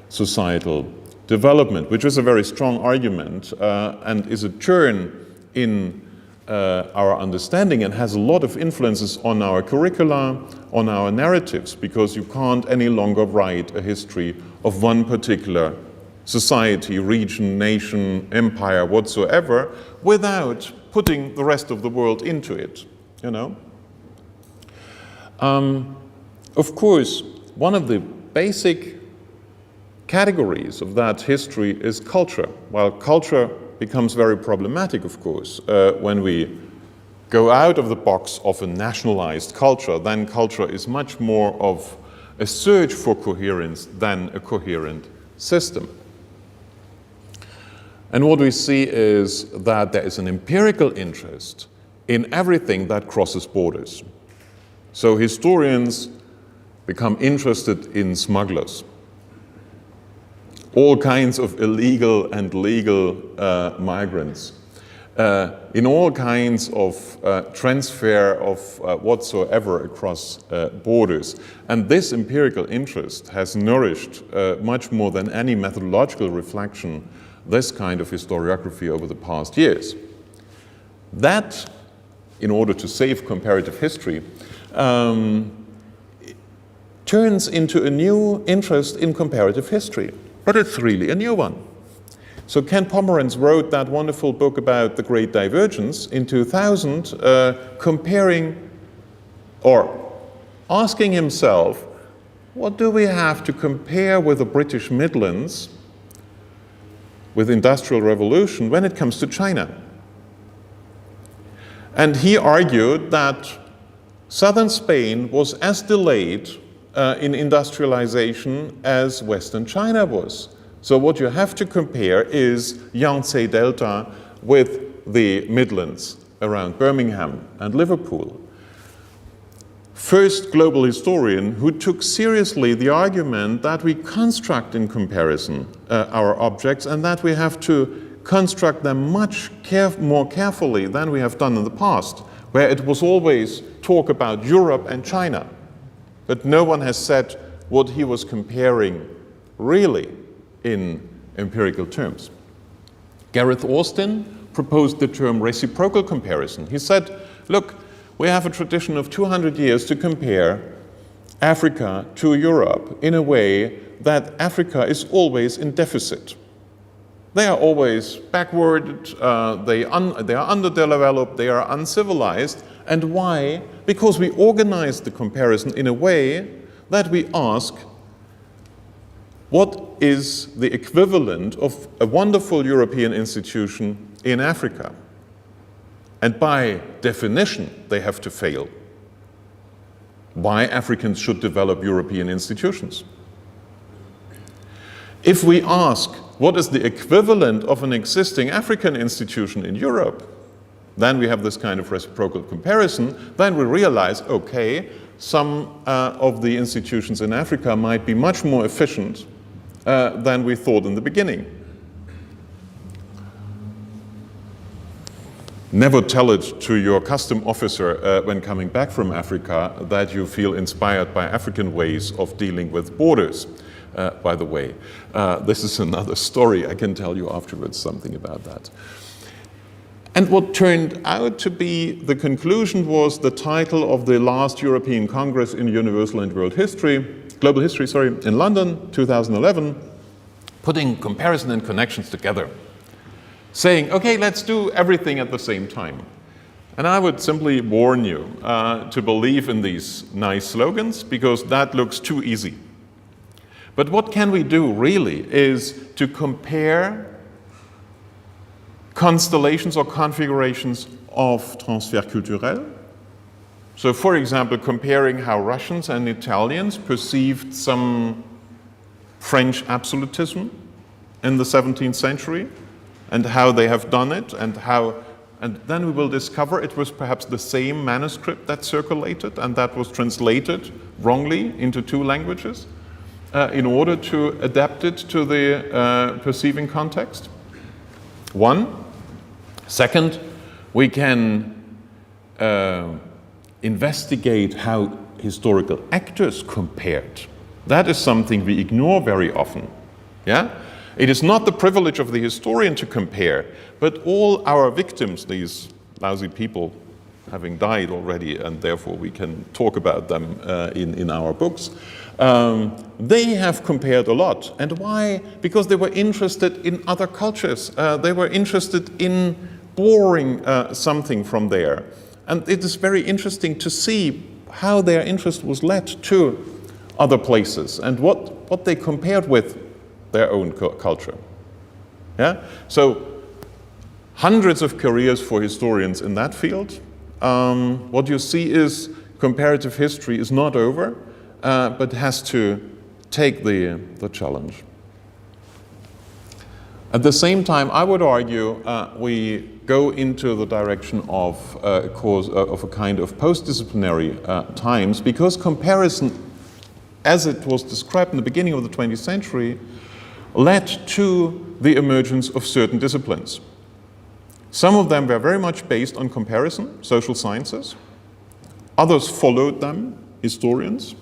S1: societal development, which is a very strong argument and is a turn in our understanding and has a lot of influences on our curricula, on our narratives, because you can't any longer write a history of one particular society, region, nation, empire, whatsoever, without putting the rest of the world into it, you know. Of course, one of the basic categories of that history is culture. While culture becomes very problematic, of course, when we go out of the box of a nationalized culture, then culture is much more of a search for coherence than a coherent system. And what we see is that there is an empirical interest in everything that crosses borders. So historians become interested in smugglers, all kinds of illegal and legal migrants, in all kinds of transfer of whatsoever across borders. And this empirical interest has nourished much more than any methodological reflection this kind of historiography over the past years. That, in order to save comparative history, turns into a new interest in comparative history. But it's really a new one. So Ken Pomeranz wrote that wonderful book about the Great Divergence in 2000, comparing or asking himself, what do we have to compare with the British Midlands, with Industrial Revolution, when it comes to China? And he argued that southern Spain was as delayed in industrialization as Western China was. So what you have to compare is Yangtze Delta with the Midlands around Birmingham and Liverpool. First global historian who took seriously the argument that we construct in comparison our objects, and that we have to construct them much more carefully than we have done in the past, where it was always talk about Europe and China. But no one has said what he was comparing really in empirical terms. Gareth Austin proposed the term reciprocal comparison. He said, look, we have a tradition of 200 years to compare Africa to Europe in a way that Africa is always in deficit. They are always backward, they are underdeveloped, they are uncivilized. And why? Because we organize the comparison in a way that we ask, what is the equivalent of a wonderful European institution in Africa? And by definition, they have to fail. Why Africans should develop European institutions? If we ask, what is the equivalent of an existing African institution in Europe? Then we have this kind of reciprocal comparison. Then we realize, okay, some of the institutions in Africa might be much more efficient than we thought in the beginning. Never tell it to your custom officer when coming back from Africa that you feel inspired by African ways of dealing with borders. By the way, this is another story. I can tell you afterwards something about that. And what turned out to be the conclusion was the title of the last European Congress in Universal and World History, Global History, in London, 2011, putting comparison and connections together, saying, okay, let's do everything at the same time. And I would simply warn you to believe in these nice slogans, because that looks too easy. But what can we do really is to compare constellations or configurations of transfert culturel. So for example, comparing how Russians and Italians perceived some French absolutism in the 17th century, and how they have done it, and then we will discover it was perhaps the same manuscript that circulated and that was translated wrongly into two languages in order to adapt it to the perceiving context. One. Second, we can investigate how historical actors compared. That is something we ignore very often. Yeah? It is not the privilege of the historian to compare, but all our victims, these lousy people having died already, and therefore we can talk about them in our books. They have compared a lot. And why? Because they were interested in other cultures. They were interested in borrowing something from there. And it is very interesting to see how their interest was led to other places and what they compared with their own culture. Yeah? So hundreds of careers for historians in that field. What you see is comparative history is not over, but has to take the challenge. At the same time, I would argue we go into the direction of a kind of post-disciplinary times, because comparison, as it was described in the beginning of the 20th century, led to the emergence of certain disciplines. Some of them were very much based on comparison, social sciences. Others followed them, historians.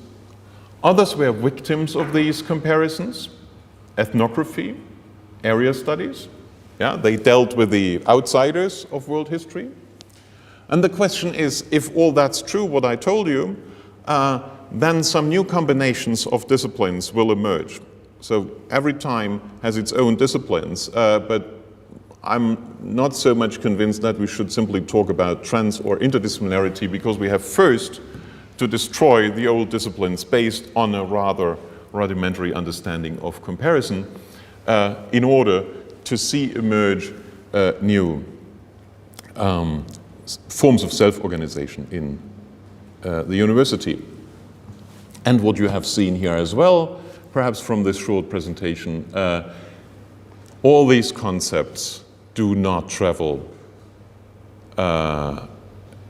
S1: Others were victims of these comparisons, ethnography, area studies. Yeah, they dealt with the outsiders of world history. And the question is, if all that's true, what I told you, then some new combinations of disciplines will emerge. So every time has its own disciplines, but I'm not so much convinced that we should simply talk about trans or interdisciplinarity, because we have first to destroy the old disciplines based on a rather rudimentary understanding of comparison in order to see emerge new forms of self-organization in the university. And what you have seen here as well, perhaps from this short presentation, all these concepts do not travel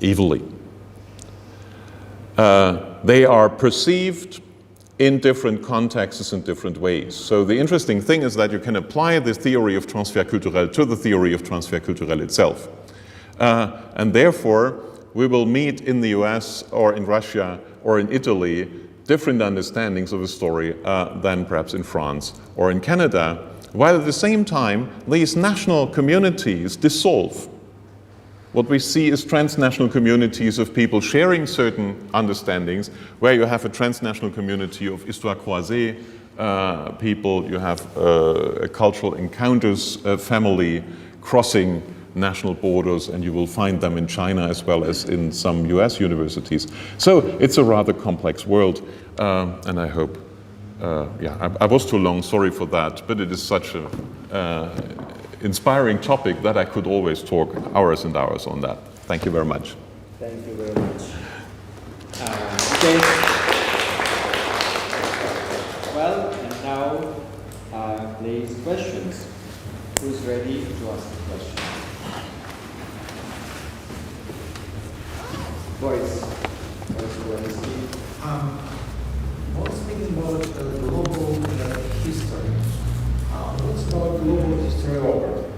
S1: evenly. They are perceived in different contexts in different ways. So the interesting thing is that you can apply the theory of transfer culturel to the theory of transfer culturel itself. And therefore, we will meet in the US or in Russia or in Italy different understandings of a story than perhaps in France or in Canada, while at the same time, these national communities dissolve. What we see is transnational communities of people sharing certain understandings, where you have a transnational community of histoire croisée people, you have a cultural encounters family crossing national borders, and you will find them in China as well as in some US universities. So it's a rather complex world, and I hope, I was too long, sorry for that, but it is such a inspiring topic that I could always talk hours and hours on that. Thank you very much.
S2: Thank you very much. Okay. Well, and now, please, questions. Who's ready to ask a question? Boris,
S3: I was thinking about global history. What's about global historiography?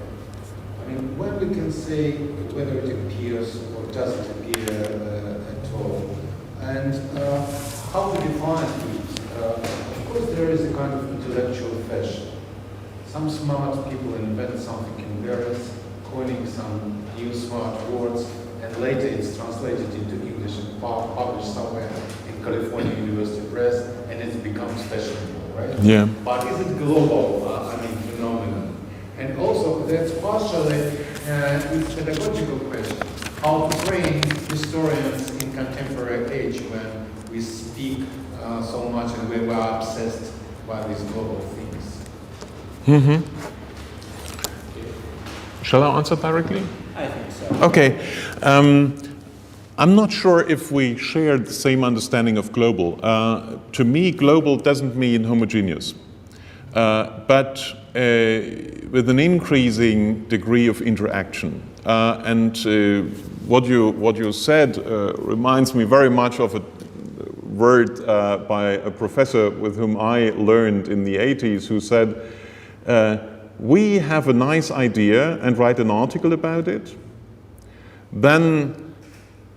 S3: I mean, when we can say whether it appears or doesn't appear at all, and how to define it. Of course, there is a kind of intellectual fashion. Some smart people invent something embarrassing, coining some new smart words, and later it's translated into English and published somewhere in California University Press, and it's become fashionable, right?
S1: Yeah.
S3: But is it global, phenomenon? And also, that's partially it's pedagogical question. How to train historians in contemporary age when we speak so much and we were obsessed by these global things.
S1: Mm-hmm. Shall I answer directly?
S2: I think so.
S1: Okay. I'm not sure if we share the same understanding of global. To me, global doesn't mean homogeneous, but with an increasing degree of interaction. And what you said reminds me very much of a word by a professor with whom I learned in the 80s, who said, we have a nice idea and write an article about it. Then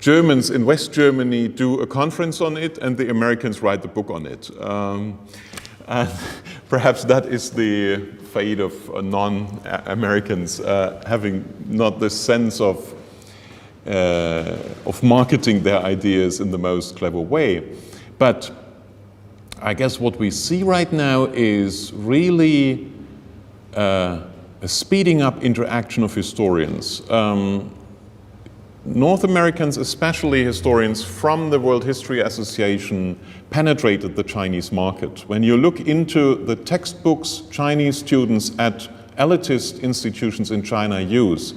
S1: Germans in West Germany do a conference on it, and the Americans write the book on it. And perhaps that is the fate of non-Americans, having not the sense of of marketing their ideas in the most clever way. But I guess what we see right now is really a speeding up interaction of historians. North Americans, especially historians from the World History Association, penetrated the Chinese market. When you look into the textbooks Chinese students at elitist institutions in China use,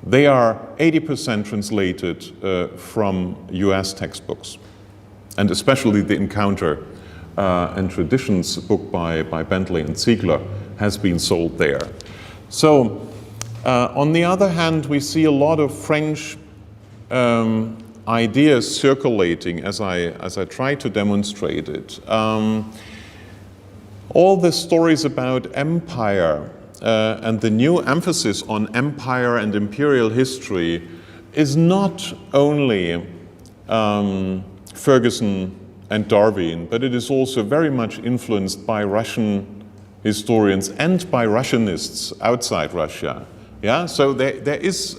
S1: they are 80% translated from US textbooks, and especially the Encounter and Traditions book by Bentley and Ziegler has been sold there. So, on the other hand, we see a lot of French ideas circulating as I try to demonstrate it. All the stories about empire and the new emphasis on empire and imperial history is not only Ferguson and Darwin, but it is also very much influenced by Russian historians and by Russianists outside Russia. Yeah, so there is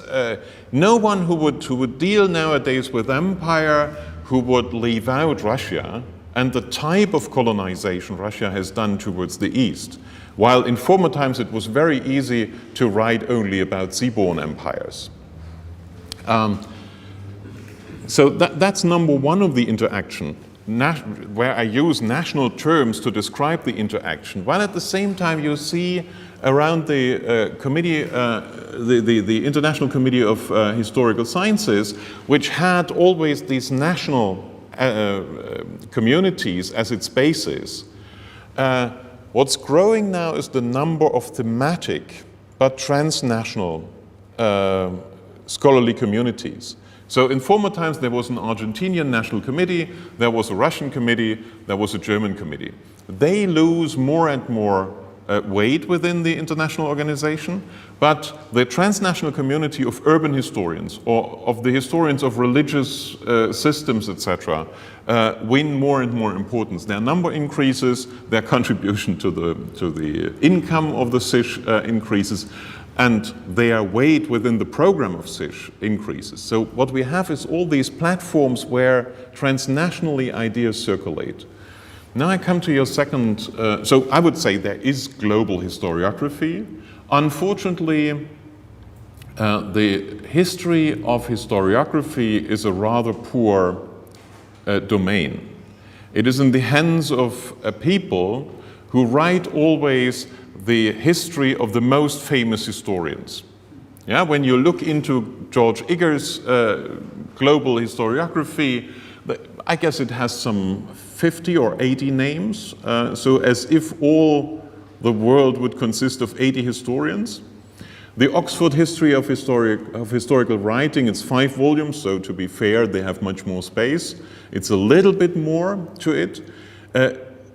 S1: no one who would deal nowadays with empire who would leave out Russia and the type of colonization Russia has done towards the East. While in former times it was very easy to write only about seaborne empires. So that's number one of the interaction, where I use national terms to describe the interaction, while at the same time you see around the committee, the International Committee of Historical Sciences, which had always these national communities as its basis. What's growing now is the number of thematic but transnational scholarly communities. So in former times there was an Argentinian national committee, there was a Russian committee, there was a German committee. They lose more and more weight within the international organization, but the transnational community of urban historians or of the historians of religious systems, etc., win more and more importance. Their number increases, their contribution to the income of the SISH increases, and their weight within the program of SISH increases. So what we have is all these platforms where transnationally ideas circulate. Now I come to your second, so I would say there is global historiography. Unfortunately, the history of historiography is a rather poor domain. It is in the hands of people who write always the history of the most famous historians. Yeah, when you look into George Igger's global historiography, I guess it has some 50 or 80 names, so as if all the world would consist of 80 historians. The Oxford History of Historical Writing, it's 5 volumes, so to be fair, they have much more space. It's a little bit more to it,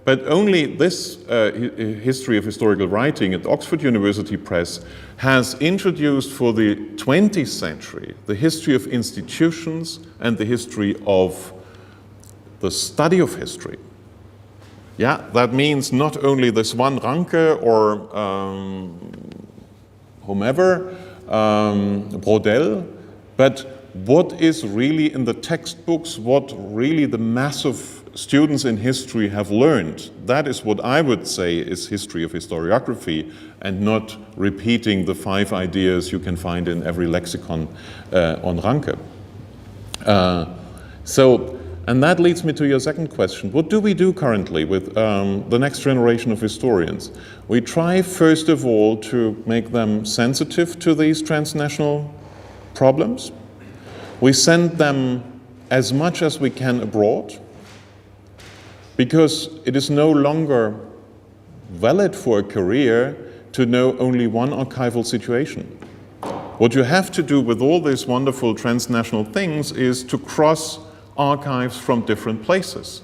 S1: but only this History of Historical Writing at Oxford University Press has introduced for the 20th century the history of institutions and the history of the study of history. Yeah, that means not only this one Ranke or whomever, Brodel, but what is really in the textbooks, what really the mass of students in history have learned. That is what I would say is history of historiography, and not repeating the 5 ideas you can find in every lexicon on Ranke. And that leads me to your second question. What do we do currently with the next generation of historians? We try, first of all, to make them sensitive to these transnational problems. We send them as much as we can abroad, because it is no longer valid for a career to know only one archival situation. What you have to do with all these wonderful transnational things is to cross archives from different places,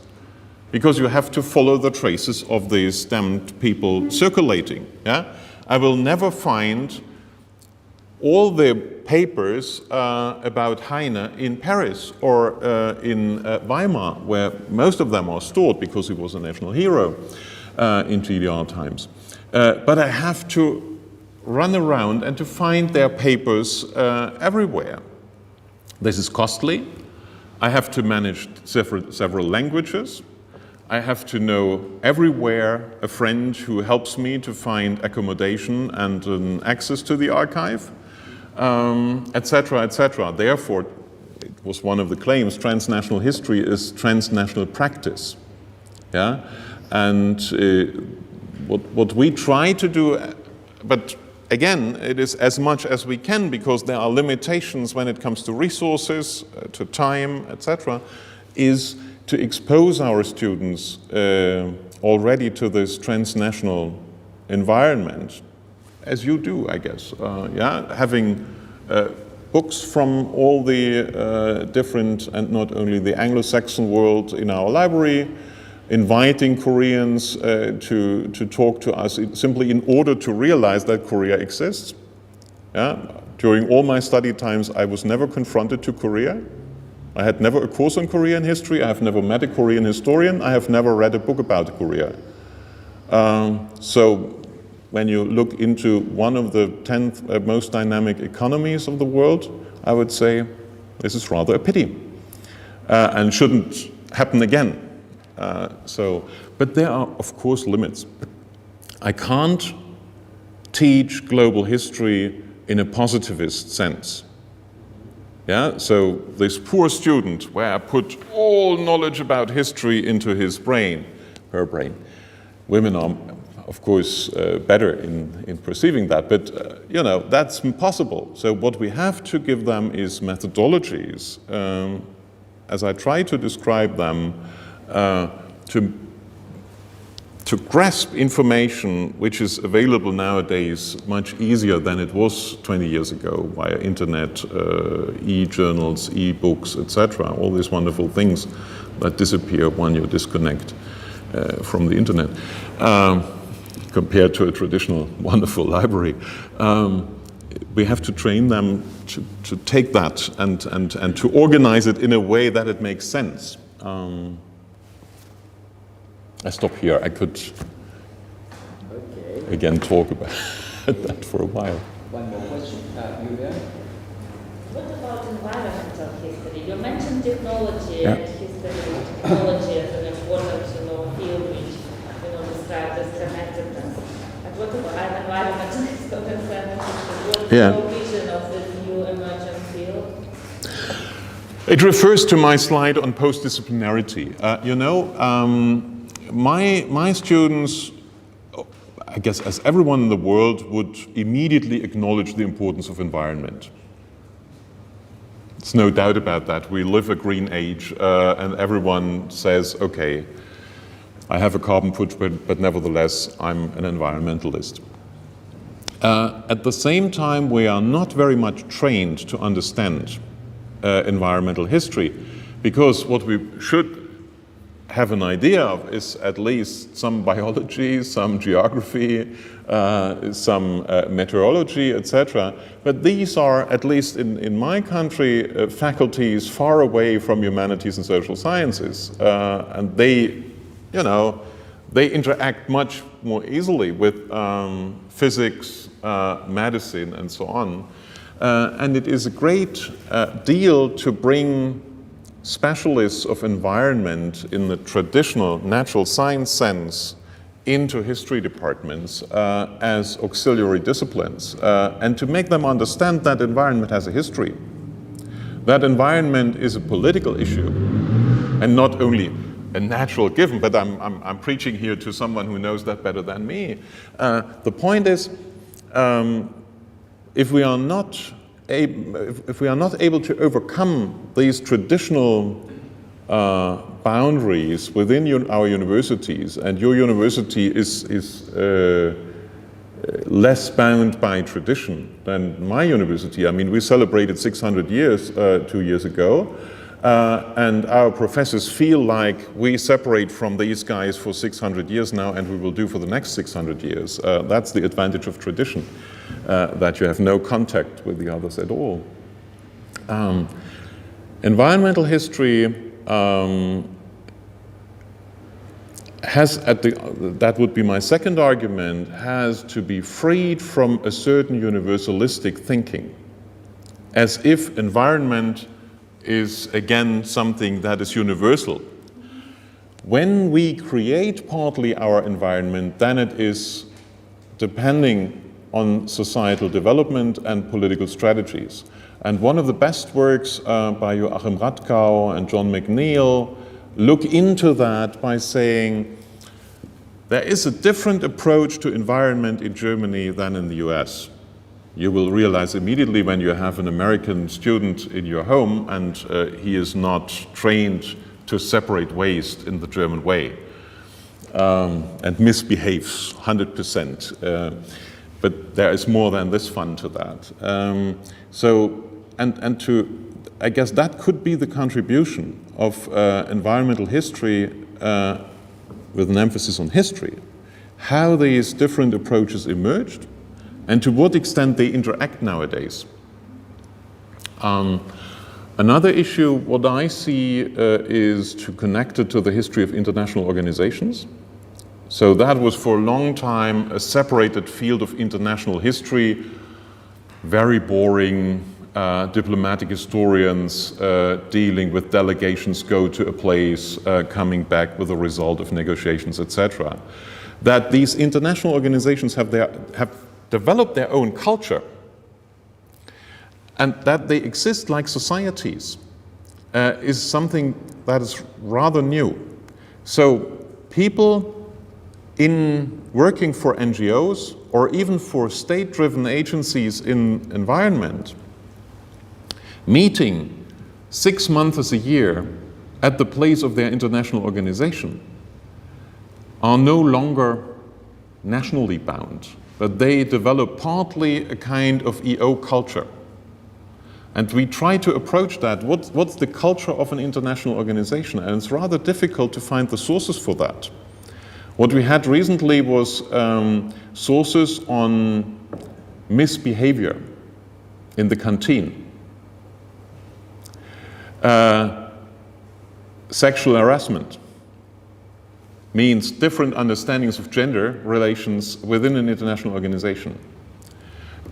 S1: because you have to follow the traces of these damned people circulating. Yeah? I will never find all the papers about Heine in Paris or in Weimar, where most of them are stored because he was a national hero in GDR times. But I have to run around and to find their papers everywhere. This is costly. I have to manage several languages. I have to know everywhere a friend who helps me to find accommodation and access to the archive, etc., etc. Therefore, it was one of the claims, transnational history is transnational practice. Yeah? And what we try to do, but again, it is as much as we can because there are limitations when it comes to resources, to time, etc., is to expose our students already to this transnational environment, as you do, I guess. Yeah, having books from all the different, and not only the Anglo-Saxon world in our library, inviting Koreans to talk to us simply in order to realize that Korea exists. Yeah? During all my study times, I was never confronted to Korea. I had never a course on Korean history. I have never met a Korean historian. I have never read a book about Korea. So when you look into one of the 10th most dynamic economies of the world, I would say this is rather a pity and shouldn't happen again. But there are, of course, limits. I can't teach global history in a positivist sense. Yeah, so this poor student, where I put all knowledge about history into his brain, her brain. Women are, of course, better in perceiving that, but you know, that's impossible. So what we have to give them is methodologies, as I try to describe them, to grasp information which is available nowadays much easier than it was 20 years ago via internet, e-journals, e-books, etc. All these wonderful things that disappear when you disconnect from the internet, compared to a traditional wonderful library. We have to train them to take that and to organize it in a way that it makes sense. I stop here. I could again talk about that for a while.
S2: One more question. Julia?
S4: What about environmental history? You mentioned technology and history. Technology as an important, field which, described as connectedness. And what about environmental history? What's your vision of this new emerging field?
S1: It refers to my slide on post-disciplinarity. My students, I guess as everyone in the world, would immediately acknowledge the importance of environment. There's no doubt about that. We live a green age, and everyone says, okay, I have a carbon footprint, but nevertheless, I'm an environmentalist. At the same time, we are not very much trained to understand environmental history, because what we should have an idea of is at least some biology, some geography, some meteorology, etc. But these are, at least in my country, faculties far away from humanities and social sciences. And they interact much more easily with physics, medicine, and so on. And it is a great deal to bring specialists of environment in the traditional natural science sense into history departments as auxiliary disciplines, and to make them understand that environment has a history. That environment is a political issue, and not only a natural given, but I'm preaching here to someone who knows that better than me. The point is, if we are not able to overcome these traditional boundaries within our universities, and your university is less bound by tradition than my university. I mean, we celebrated 600 years 2 years ago, and our professors feel like we separate from these guys for 600 years now, and we will do for the next 600 years. That's the advantage of tradition. That you have no contact with the others at all. Environmental history that would be my second argument, has to be freed from a certain universalistic thinking, as if environment is again something that is universal. When we create partly our environment, then it is depending on societal development and political strategies. And one of the best works by Joachim Radkau and John McNeill look into that by saying there is a different approach to environment in Germany than in the US. You will realize immediately when you have an American student in your home and he is not trained to separate waste in the German way and misbehaves 100%. But there is more than this fun to that. I guess that could be the contribution of environmental history with an emphasis on history, how these different approaches emerged and to what extent they interact nowadays. Another issue, what I see is to connect it to the history of international organizations. So that was for a long time a separated field of international history, very boring, diplomatic historians dealing with delegations go to a place, coming back with a result of negotiations, etc. That these international organizations have developed their own culture, and that they exist like societies is something that is rather new. So people in working for NGOs or even for state-driven agencies in environment, meeting 6 months a year at the place of their international organization are no longer nationally bound, but they develop partly a kind of EO culture. And we try to approach that. What's the culture of an international organization? And it's rather difficult to find the sources for that. What we had recently was sources on misbehavior in the canteen. Sexual harassment means different understandings of gender relations within an international organization.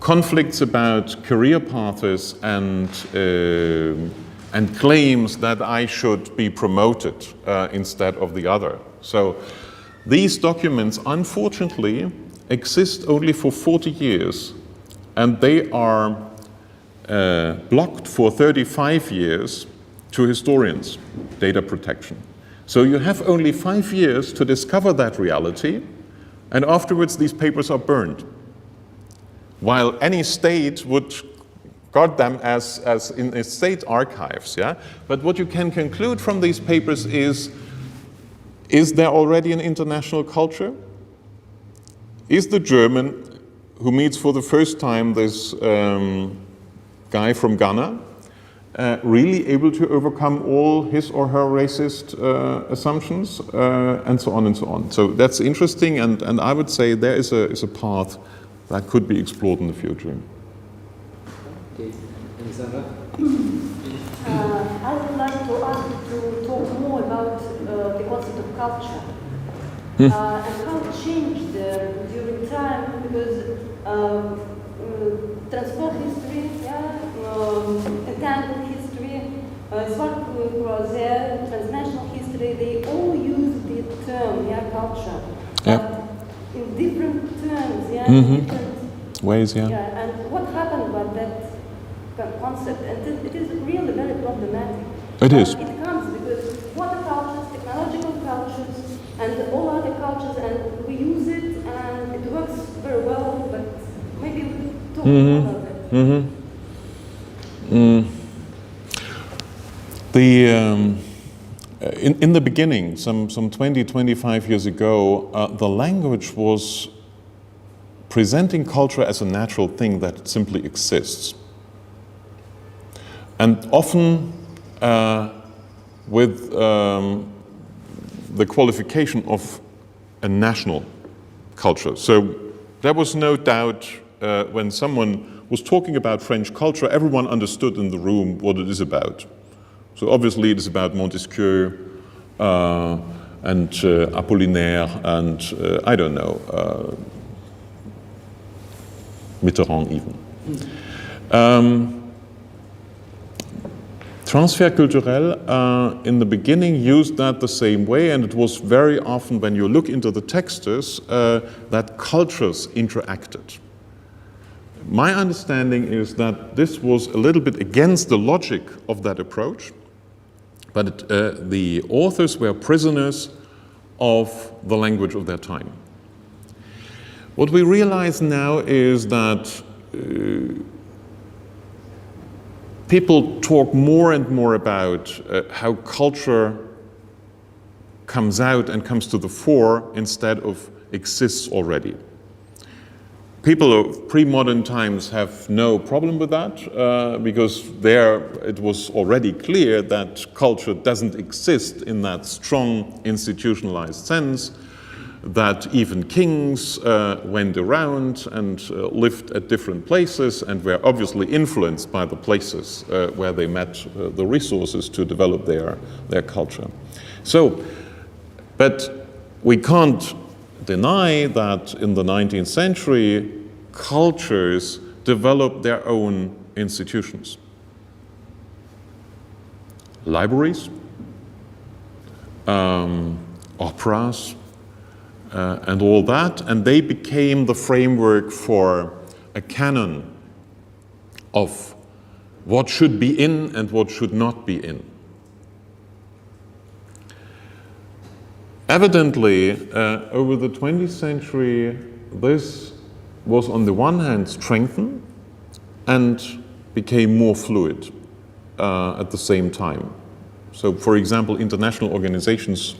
S1: Conflicts about career paths and claims that I should be promoted instead of the other. So these documents, unfortunately, exist only for 40 years, and they are blocked for 35 years to historians, data protection. So you have only 5 years to discover that reality, and afterwards these papers are burned. While any state would guard them as in its state archives, yeah? But what you can conclude from these papers is there already an international culture? Is the German who meets for the first time this guy from Ghana really able to overcome all his or her racist assumptions, and so on and so on. So that's interesting, and I would say there is a path that could be explored in the future.
S2: Okay, and Sarah?
S5: I would like to ask you to talk more about the concept of culture and how it changed during time, because transport history, entangled history, transnational history, they all use the term culture.
S1: Yeah.
S5: In different terms, different
S1: ways,
S5: and what happened about that concept? And it is really very problematic.
S1: It is.
S5: It comes because water cultures, technological cultures, and all other cultures, and we use it, and it works very well. But maybe we talk more about it.
S1: In the beginning, some 20, 25 years ago, the language was presenting culture as a natural thing that simply exists. And often with the qualification of a national culture. So there was no doubt when someone was talking about French culture, everyone understood in the room what it is about. So obviously it is about Montesquieu and Apollinaire and I don't know, Mitterrand even. Transfer culturel in the beginning used that the same way, and it was very often when you look into the texts that cultures interacted. My understanding is that this was a little bit against the logic of that approach, but the authors were prisoners of the language of their time. What we realize now is that people talk more and more about how culture comes out and comes to the fore instead of exists already. People of pre-modern times have no problem with that because there it was already clear that culture doesn't exist in that strong institutionalized sense, that even kings went around and lived at different places and were obviously influenced by the places where they met the resources to develop their culture. So, but we can't deny that in the 19th century, cultures developed their own institutions. Libraries, operas, and all that, and they became the framework for a canon of what should be in and what should not be in. Evidently, over the 20th century, this was on the one hand strengthened and became more fluid at the same time. So, for example, international organizations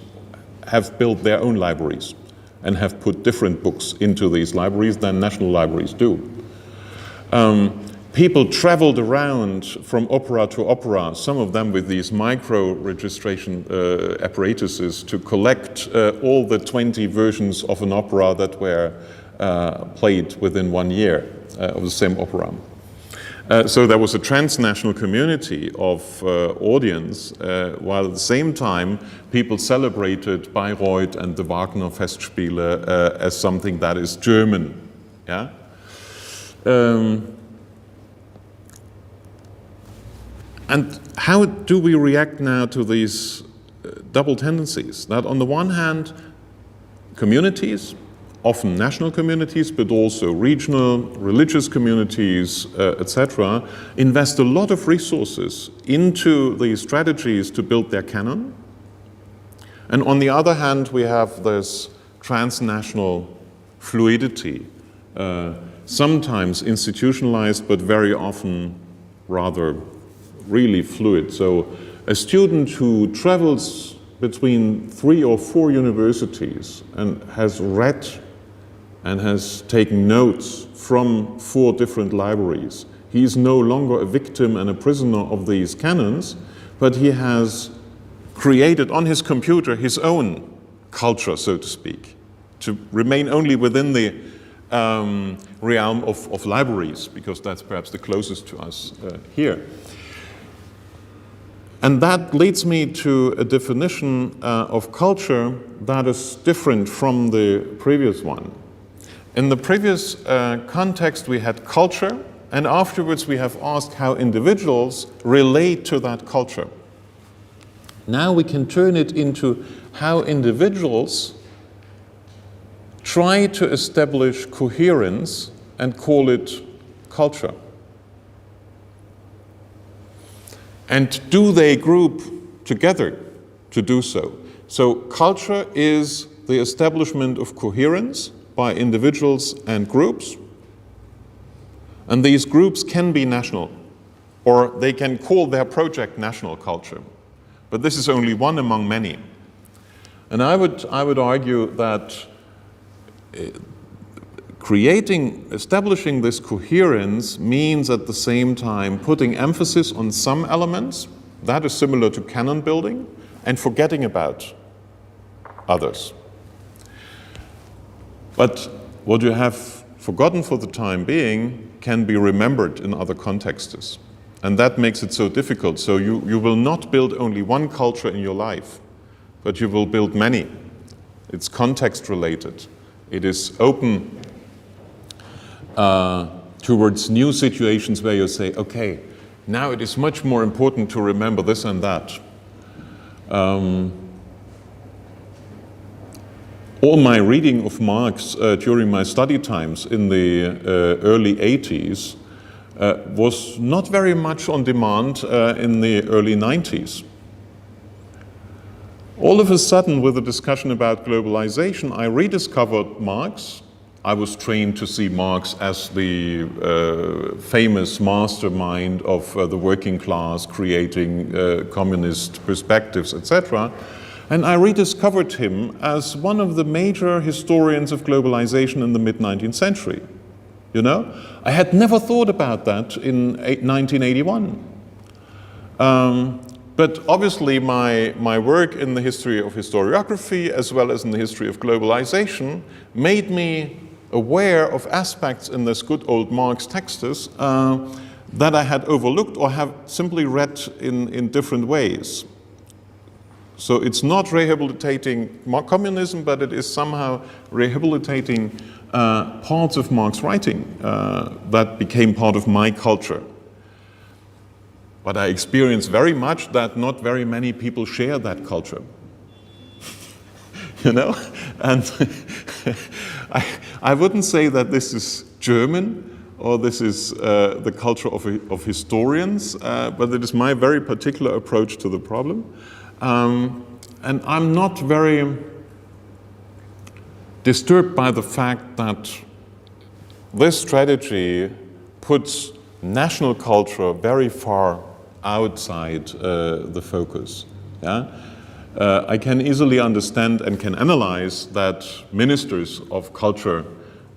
S1: have built their own libraries and have put different books into these libraries than national libraries do. People traveled around from opera to opera, some of them with these micro-registration apparatuses to collect all the 20 versions of an opera that were played within 1 year of the same opera. So there was a transnational community of audience, while at the same time people celebrated Bayreuth and the Wagner Festspiele as something that is German. Yeah? And how do we react now to these double tendencies? That on the one hand, communities, often national communities, but also regional, religious communities, etc., invest a lot of resources into these strategies to build their canon. And on the other hand, we have this transnational fluidity, sometimes institutionalized, but very often rather really fluid. So a student who travels between 3 or 4 universities and has read and has taken notes from 4 different libraries, he is no longer a victim and a prisoner of these canons, but he has created on his computer his own culture, so to speak, to remain only within the realm of libraries, because that's perhaps the closest to us here. And that leads me to a definition of culture that is different from the previous one. In the previous context, we had culture, and afterwards we have asked how individuals relate to that culture. Now we can turn it into how individuals try to establish coherence and call it culture. And do they group together to do so? So culture is the establishment of coherence by individuals and groups. And these groups can be national, or they can call their project national culture. But this is only one among many. And I would argue that establishing this coherence means at the same time putting emphasis on some elements, that is similar to canon building, and forgetting about others. But what you have forgotten for the time being can be remembered in other contexts. And that makes it so difficult. So you will not build only one culture in your life, but you will build many. It's context related. It is open towards new situations where you say, okay, now it is much more important to remember this and that. All my reading of Marx during my study times in the early 80s was not very much on demand in the early 90s. All of a sudden, with the discussion about globalization, I rediscovered Marx. I was trained to see Marx as the famous mastermind of the working class, creating communist perspectives, etc. And I rediscovered him as one of the major historians of globalization in the mid-19th century. You know, I had never thought about that in 1981. But obviously my work in the history of historiography as well as in the history of globalization made me aware of aspects in this good old Marx texts that I had overlooked or have simply read in different ways. So it's not rehabilitating communism, but it is somehow rehabilitating parts of Marx writing that became part of my culture. But I experience very much that not very many people share that culture. You know? And I wouldn't say that this is German or this is the culture of historians, but it is my very particular approach to the problem. And I'm not very disturbed by the fact that this strategy puts national culture very far outside the focus. Yeah? I can easily understand and can analyze that ministers of culture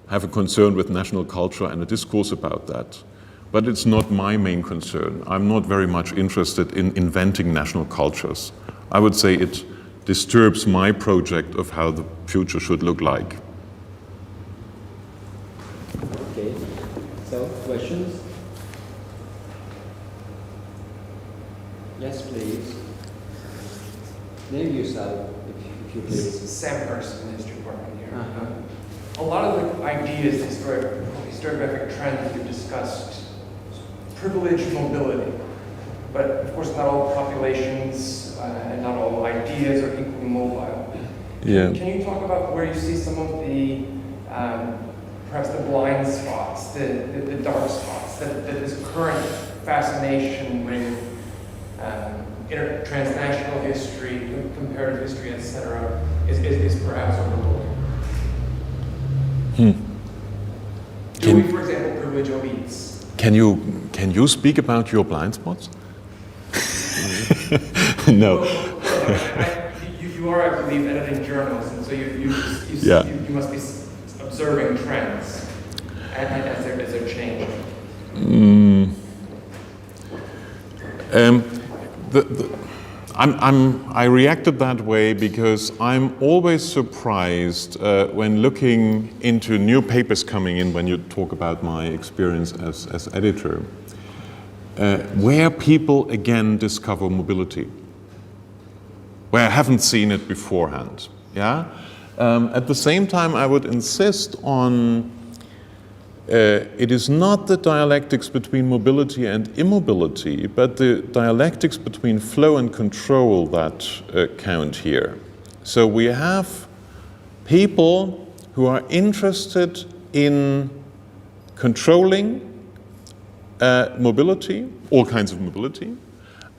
S1: have a concern with national culture and a discourse about that. But it's not my main concern. I'm not very much interested in inventing national cultures. I would say it disturbs my project of how the future should look like.
S2: Okay, so questions? Yes, please. Name yourself, if you please.
S6: Sam Person, in the history department here.
S2: Uh-huh.
S6: A lot of the ideas, historiographic trends we've discussed, privilege mobility. But of course, not all populations and not all ideas are equally mobile.
S1: Yeah.
S6: Can you talk about where you see some of the, perhaps the blind spots, the dark spots, that this current fascination with transnational history, comparative history, etc., is perhaps overlooked? Do we, for example, privilege elites?
S1: Can you speak about your blind spots? No.
S6: You are, I believe, editing journals, and so you must be observing trends as they're changing.
S1: I reacted that way because I'm always surprised when looking into new papers coming in when you talk about my experience as editor, where people again discover mobility, where I haven't seen it beforehand. Yeah. At the same time, I would insist on it is not the dialectics between mobility and immobility, but the dialectics between flow and control that count here. So we have people who are interested in controlling mobility, all kinds of mobility,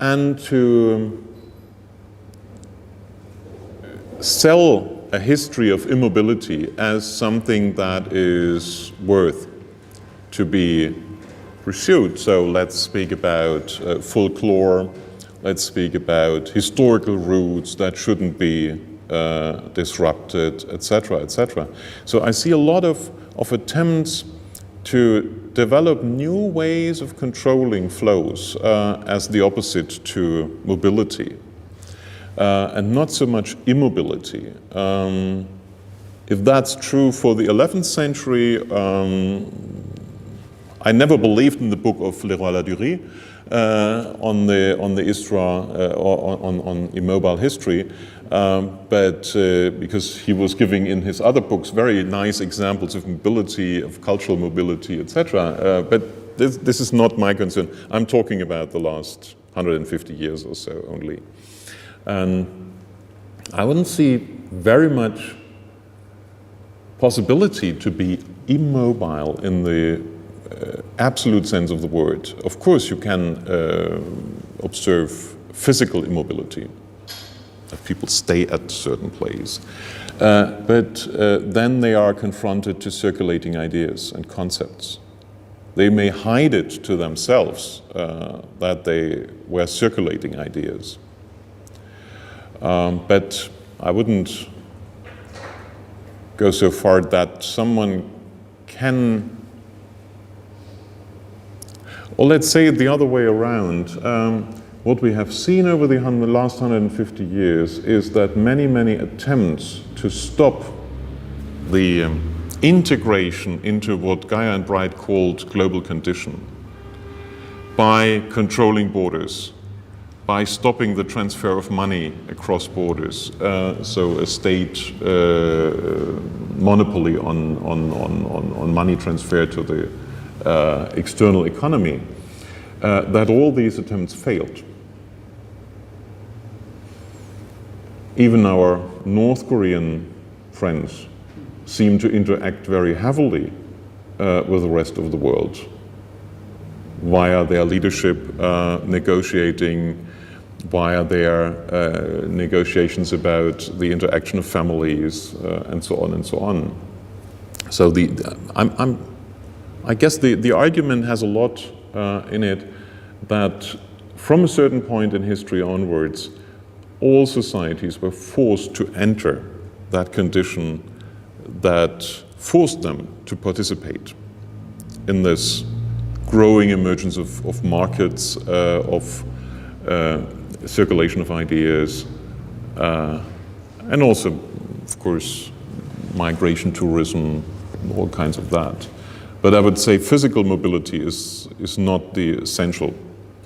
S1: and to sell a history of immobility as something that is worth to be pursued. So let's speak about folklore, let's speak about historical roots that shouldn't be disrupted, etc., etc. So I see a lot of attempts to develop new ways of controlling flows as the opposite to mobility, and not so much immobility. If that's true for the 11th century, I never believed in the book of Leroy-Ladurie on the ISTRA on immobile history, but because he was giving in his other books very nice examples of mobility, of cultural mobility, etc. But this is not my concern. I'm talking about the last 150 years or so only. And I wouldn't see very much possibility to be immobile in the absolute sense of the word. Of course, you can observe physical immobility, that people stay at a certain place. But then they are confronted to circulating ideas and concepts. They may hide it to themselves that they were circulating ideas. But I wouldn't go so far that someone can, or let's say it the other way around. What we have seen over the last 150 years is that many attempts to stop the integration into what Geyer and Bright called global condition by controlling borders, by stopping the transfer of money across borders, so a state monopoly on money transfer to the external economy, that all these attempts failed. Even our North Korean friends seem to interact very heavily with the rest of the world via their leadership negotiating, via their negotiations about the interaction of families, and so on and so on. So I guess the argument has a lot in it that from a certain point in history onwards, all societies were forced to enter that condition that forced them to participate in this growing emergence of markets, of circulation of ideas, and also, of course, migration, tourism, all kinds of that. But I would say physical mobility is not the essential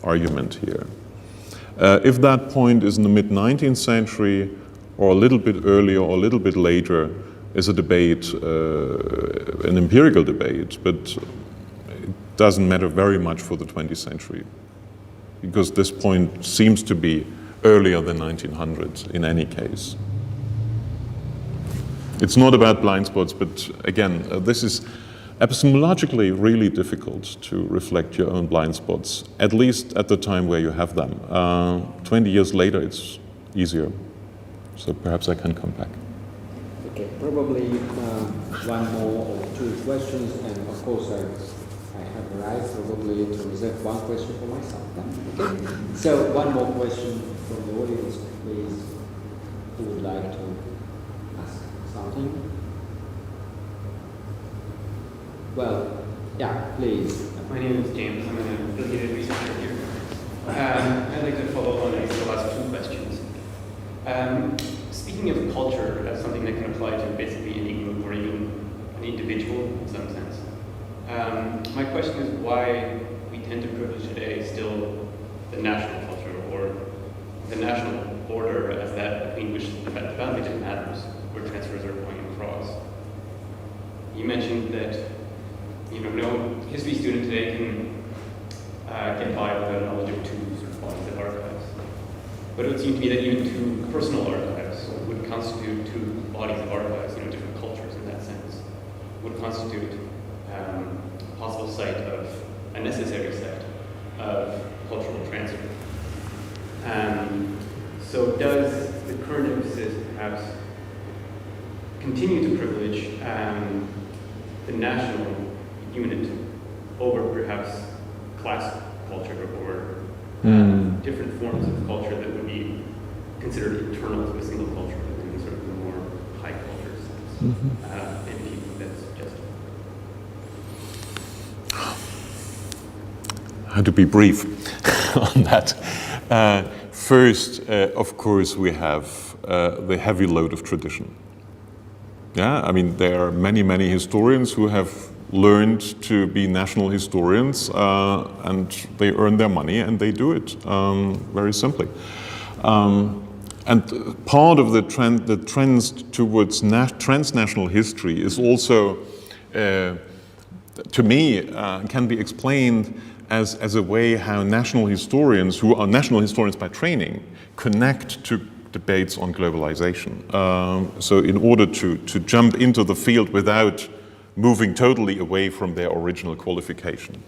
S1: argument here. If that point is in the mid-19th century, or a little bit earlier, or a little bit later, is a debate, an empirical debate, but it doesn't matter very much for the 20th century, because this point seems to be earlier than 1900 in any case. It's not about blind spots, but again, this is epistemologically really difficult to reflect your own blind spots, at least at the time where you have them. 20 years later, it's easier. So perhaps I can come back.
S2: Okay, probably one more or two questions, and of course I have the right probably to reserve one question for myself. Okay? So one more question from the audience, please. Who would like to ask something? Well, yeah, please.
S7: My name is James. I'm an affiliated researcher here. I'd like to follow on the last two questions. Speaking of culture as something that can apply to basically any group or even an individual in some sense, my question is why we tend to privilege today still the national culture or the national border as that between which the boundary that matters, where transfers are going across. You mentioned that no history student today can get by without knowledge of two sort of bodies of archives. But it would seem to me that even two personal archives would constitute two bodies of archives, different cultures in that sense, would constitute a possible site of, a necessary site of cultural transfer. So does the current emphasis perhaps continue to privilege the national unit over perhaps class culture or different forms of culture that would be considered internal to a single culture, in sort of the more high culture sense? And if you think that's just
S1: How to be brief on that. First, of course, we have the heavy load of tradition. Yeah, I mean, there are many historians who have learned to be national historians, and they earn their money and they do it very simply. And part of the trends towards transnational history is also to me, can be explained as a way how national historians, who are national historians by training, connect to debates on globalization. So in order to jump into the field without moving totally away from their original qualification.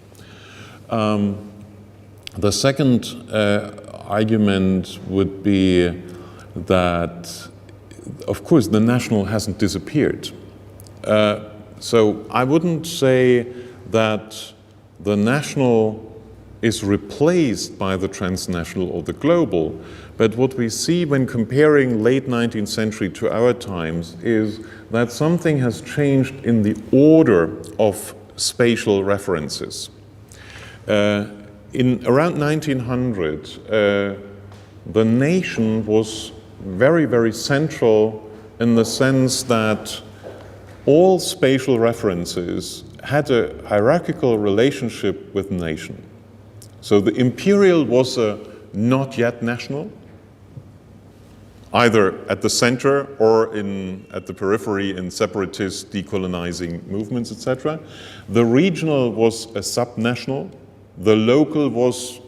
S1: The second argument would be that, of course, the national hasn't disappeared. So I wouldn't say that the national is replaced by the transnational or the global, but what we see when comparing late 19th century to our times is that something has changed in the order of spatial references. In around 1900, the nation was very, very central in the sense that all spatial references had a hierarchical relationship with the nation. So the imperial was a not yet national, either at the center or at the periphery in separatist decolonizing movements, etc. The regional was a subnational. The local was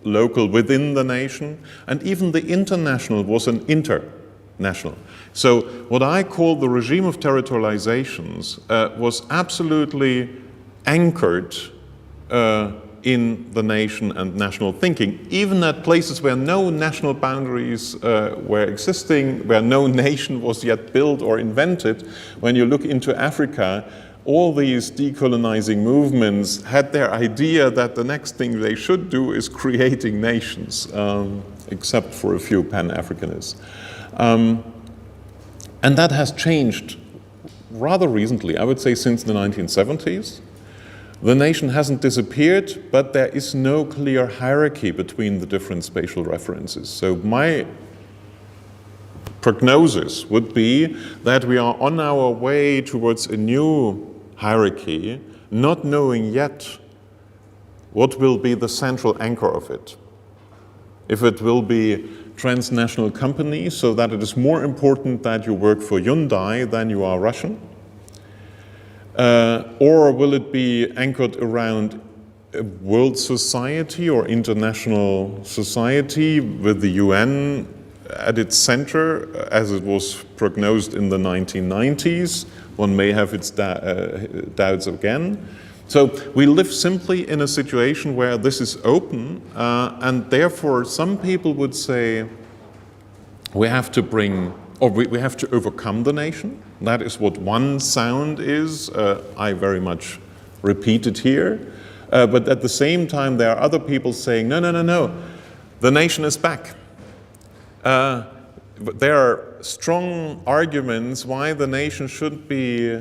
S1: local within the nation, and even the international was an international. So what I call the regime of territorializations was absolutely anchored in the nation and national thinking, even at places where no national boundaries were existing, where no nation was yet built or invented. When you look into Africa, all these decolonizing movements had their idea that the next thing they should do is creating nations, except for a few Pan-Africanists. And that has changed rather recently, I would say since the 1970s. The nation hasn't disappeared, but there is no clear hierarchy between the different spatial references. So my prognosis would be that we are on our way towards a new hierarchy, not knowing yet what will be the central anchor of it. If it will be transnational companies, so that it is more important that you work for Hyundai than you are Russian, or will it be anchored around a world society or international society with the UN at its center, as it was prognosed in the 1990s? One may have its doubts again. So we live simply in a situation where this is open, and therefore some people would say we have to bring, or we have to overcome the nation. That is what one sound is. I very much repeat it here. But at the same time, there are other people saying, no, no, no, no, the nation is back. There are strong arguments why the nation shouldn't be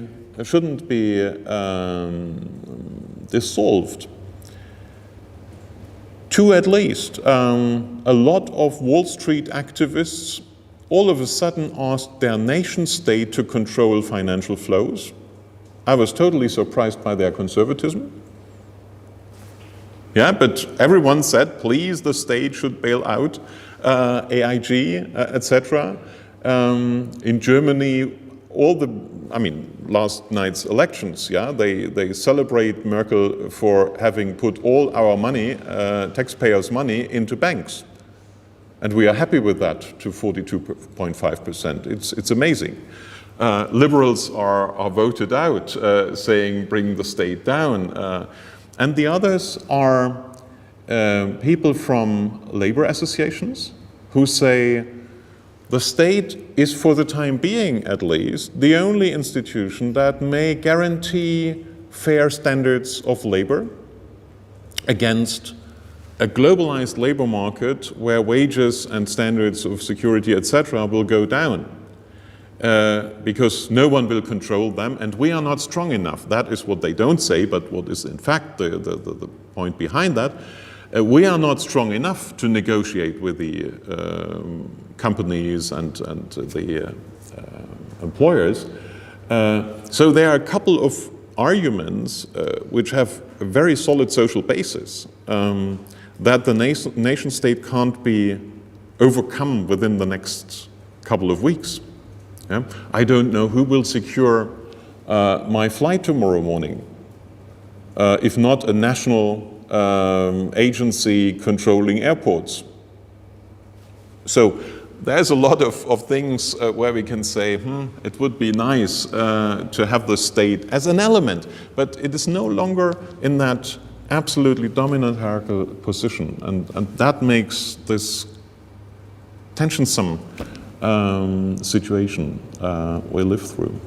S1: dissolved. Two at least. A lot of Wall Street activists all of a sudden asked their nation state to control financial flows. I was totally surprised by their conservatism. Yeah, but everyone said, please, the state should bail out AIG, etc. In Germany, last night's elections, yeah, they celebrate Merkel for having put all our money, taxpayers' money, into banks. And we are happy with that to 42.5%. It's amazing. Liberals are voted out, saying bring the state down. And the others are people from labor associations who say the state is, for the time being at least, the only institution that may guarantee fair standards of labor against a globalized labor market where wages and standards of security, etc., will go down because no one will control them, and we are not strong enough. That is what they don't say, but what is in fact the point behind that. We are not strong enough to negotiate with the companies and the employers. So there are a couple of arguments which have a very solid social basis. That the nation state can't be overcome within the next couple of weeks. Yeah? I don't know who will secure my flight tomorrow morning. if not a national agency controlling airports. So there's a lot of things where we can say, it would be nice to have the state as an element, but it is no longer in that absolutely dominant hierarchical position, and that makes this tensionsome situation we live through.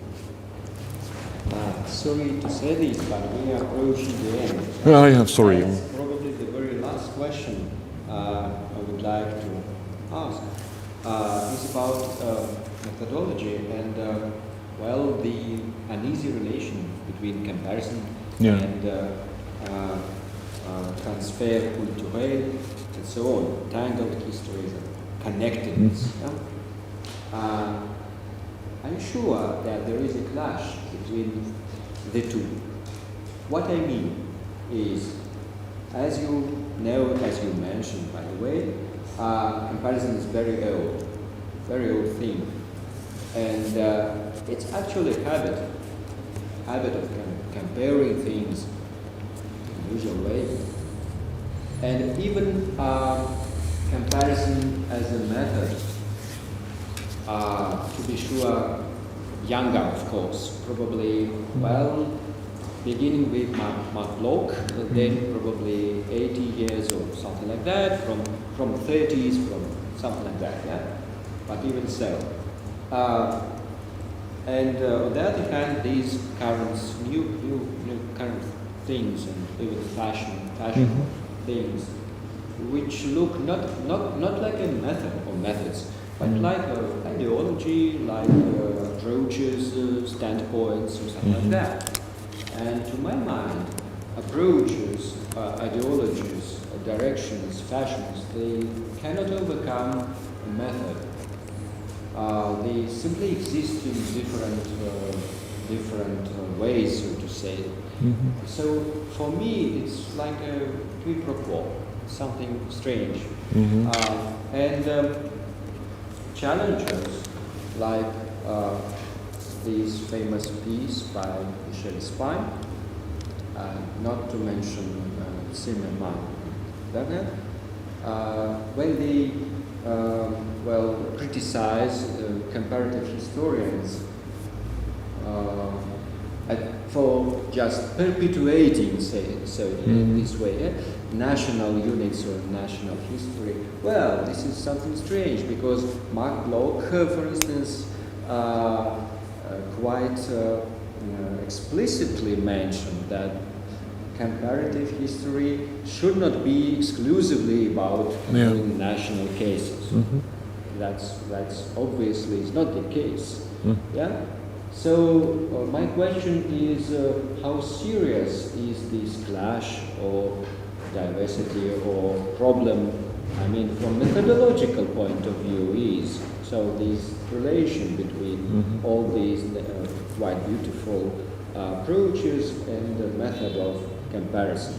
S2: Sorry to say this, but we are approaching the end.
S1: Oh, yeah, sorry.
S2: That's probably the very last question I would like to ask. It's about methodology and, well, the uneasy relation between comparison and transfer culturel and so on, tangled histories and connectedness. I'm sure that there is a clash between the two. What I mean is, as you know, as you mentioned, by the way, comparison is very old thing, and it's actually a habit of comparing things in the usual way, and even comparison as a method. To be sure, younger, of course, probably, well, beginning with Mark Bloch, then probably 80 years or something like that, from 30s, from something like that, yeah? But even so. And on the other hand, these current, new current things, and even fashion things, which look not like a method or methods, but like ideology, like approaches, standpoints, or something like that. And to my mind, approaches, ideologies, directions, fashions, they cannot overcome a method. They simply exist in different ways, so to say. So for me, it's like a quid pro quo, something strange. And challenges like this famous piece by Michel Spine, not to mention Zimmermann Werner, when they criticize comparative historians for just perpetuating, in this way, national units or national history. Well, this is something strange because Mark Bloch, for instance, quite explicitly mentioned that comparative history should not be exclusively about national cases. That's obviously is not the case. Yeah. So my question is, how serious is this clash or diversity or problem? I mean, from methodological point of view, is so this relation between all these quite beautiful approaches and the method of comparison,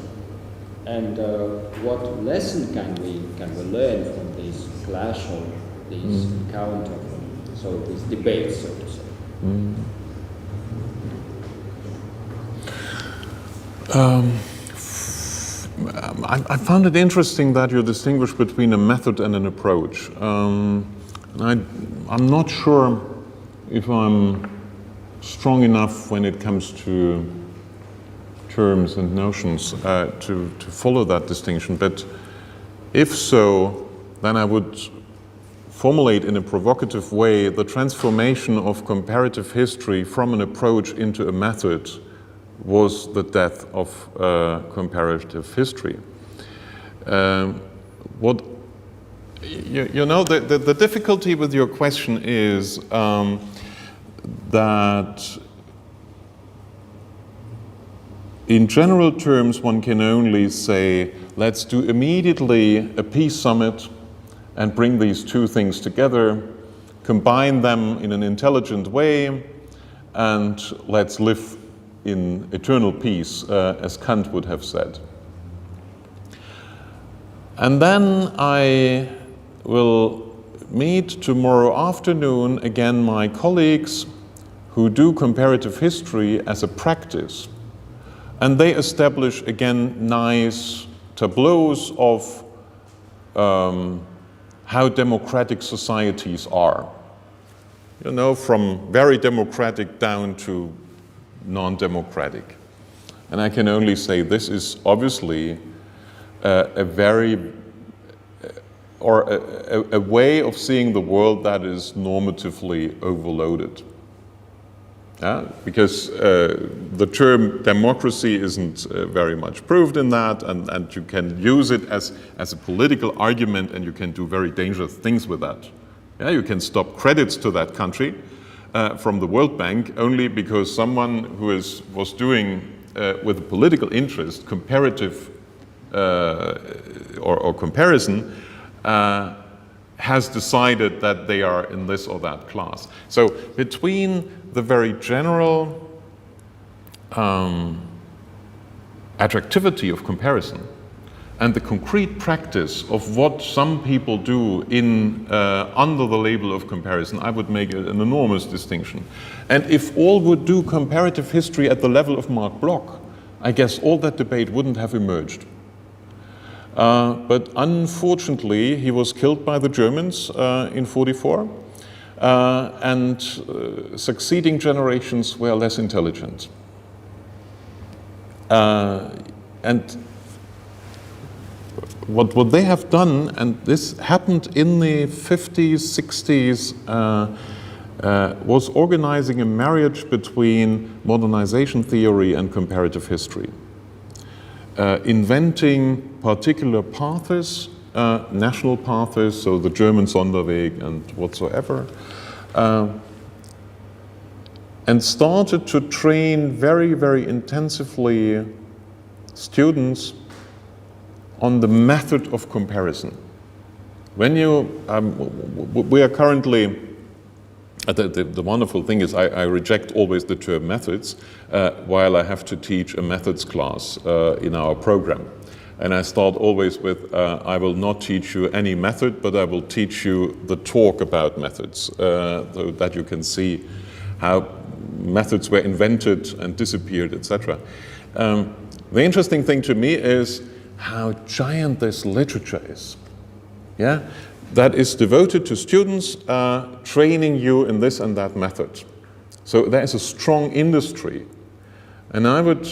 S2: and what lesson can we learn from this clash or this encounter, so this debate, so to say?
S1: I found it interesting that you distinguish between a method and an approach. I'm not sure if I'm strong enough when it comes to terms and notions to follow that distinction, but if so, then I would formulate in a provocative way the transformation of comparative history from an approach into a method was the death of comparative history. The difficulty with your question is that in general terms one can only say, let's do immediately a peace summit and bring these two things together, combine them in an intelligent way, and let's live in eternal peace, as Kant would have said. And then I will meet tomorrow afternoon again my colleagues who do comparative history as a practice. And they establish, again, nice tableaus of how democratic societies are. You know, from very democratic down to non-democratic. And I can only say this is obviously a way of seeing the world that is normatively overloaded. Because the term democracy isn't very much proved in that, and you can use it as a political argument, and you can do very dangerous things with that. Yeah, you can stop credits to that country from the World Bank only because someone who was doing with a political interest comparative or comparison has decided that they are in this or that class. So between the very general attractivity of comparison and the concrete practice of what some people do under the label of comparison, I would make an enormous distinction. And if all would do comparative history at the level of Marc Bloch, I guess all that debate wouldn't have emerged. But unfortunately, he was killed by the Germans in '44, and succeeding generations were less intelligent. And what they have done, and this happened in the 50s, 60s, was organizing a marriage between modernization theory and comparative history. Inventing particular paths, national paths, so the German Sonderweg and whatsoever, and started to train very, very intensively students on the method of comparison. When you, we are currently, the wonderful thing is I reject always the term methods while I have to teach a methods class in our program. And I start always with, I will not teach you any method, but I will teach you the talk about methods, so that you can see how methods were invented and disappeared, etc. The interesting thing to me is how giant this literature is. Yeah? That is devoted to students training you in this and that method. So there is a strong industry. And I would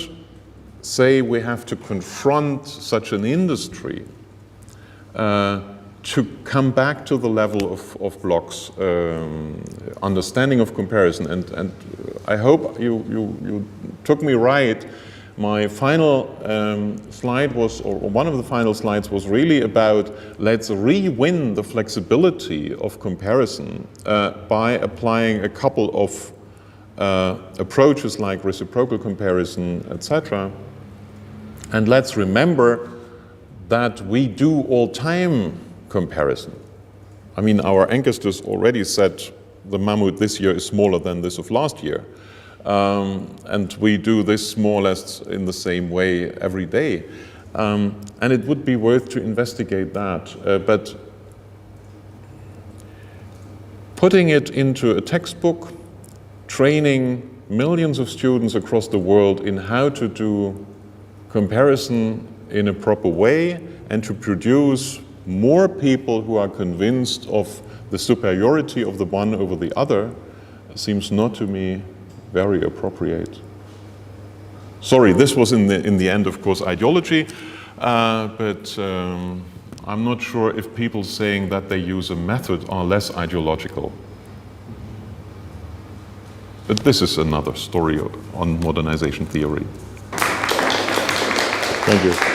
S1: say we have to confront such an industry to come back to the level of Bloch's understanding of comparison. And I hope you took me right. My final slide was, or one of the final slides was really about let's re-win the flexibility of comparison by applying a couple of approaches like reciprocal comparison, etc. And let's remember that we do all-time comparison. I mean, our ancestors already said the mammoth this year is smaller than this of last year. And we do this more or less in the same way every day. And it would be worth to investigate that. But putting it into a textbook, training millions of students across the world in how to do comparison in a proper way and to produce more people who are convinced of the superiority of the one over the other seems not to me very appropriate. Sorry, this was in the end, of course, ideology, but I'm not sure if people saying that they use a method are less ideological. But this is another story on modernization theory. Thank you.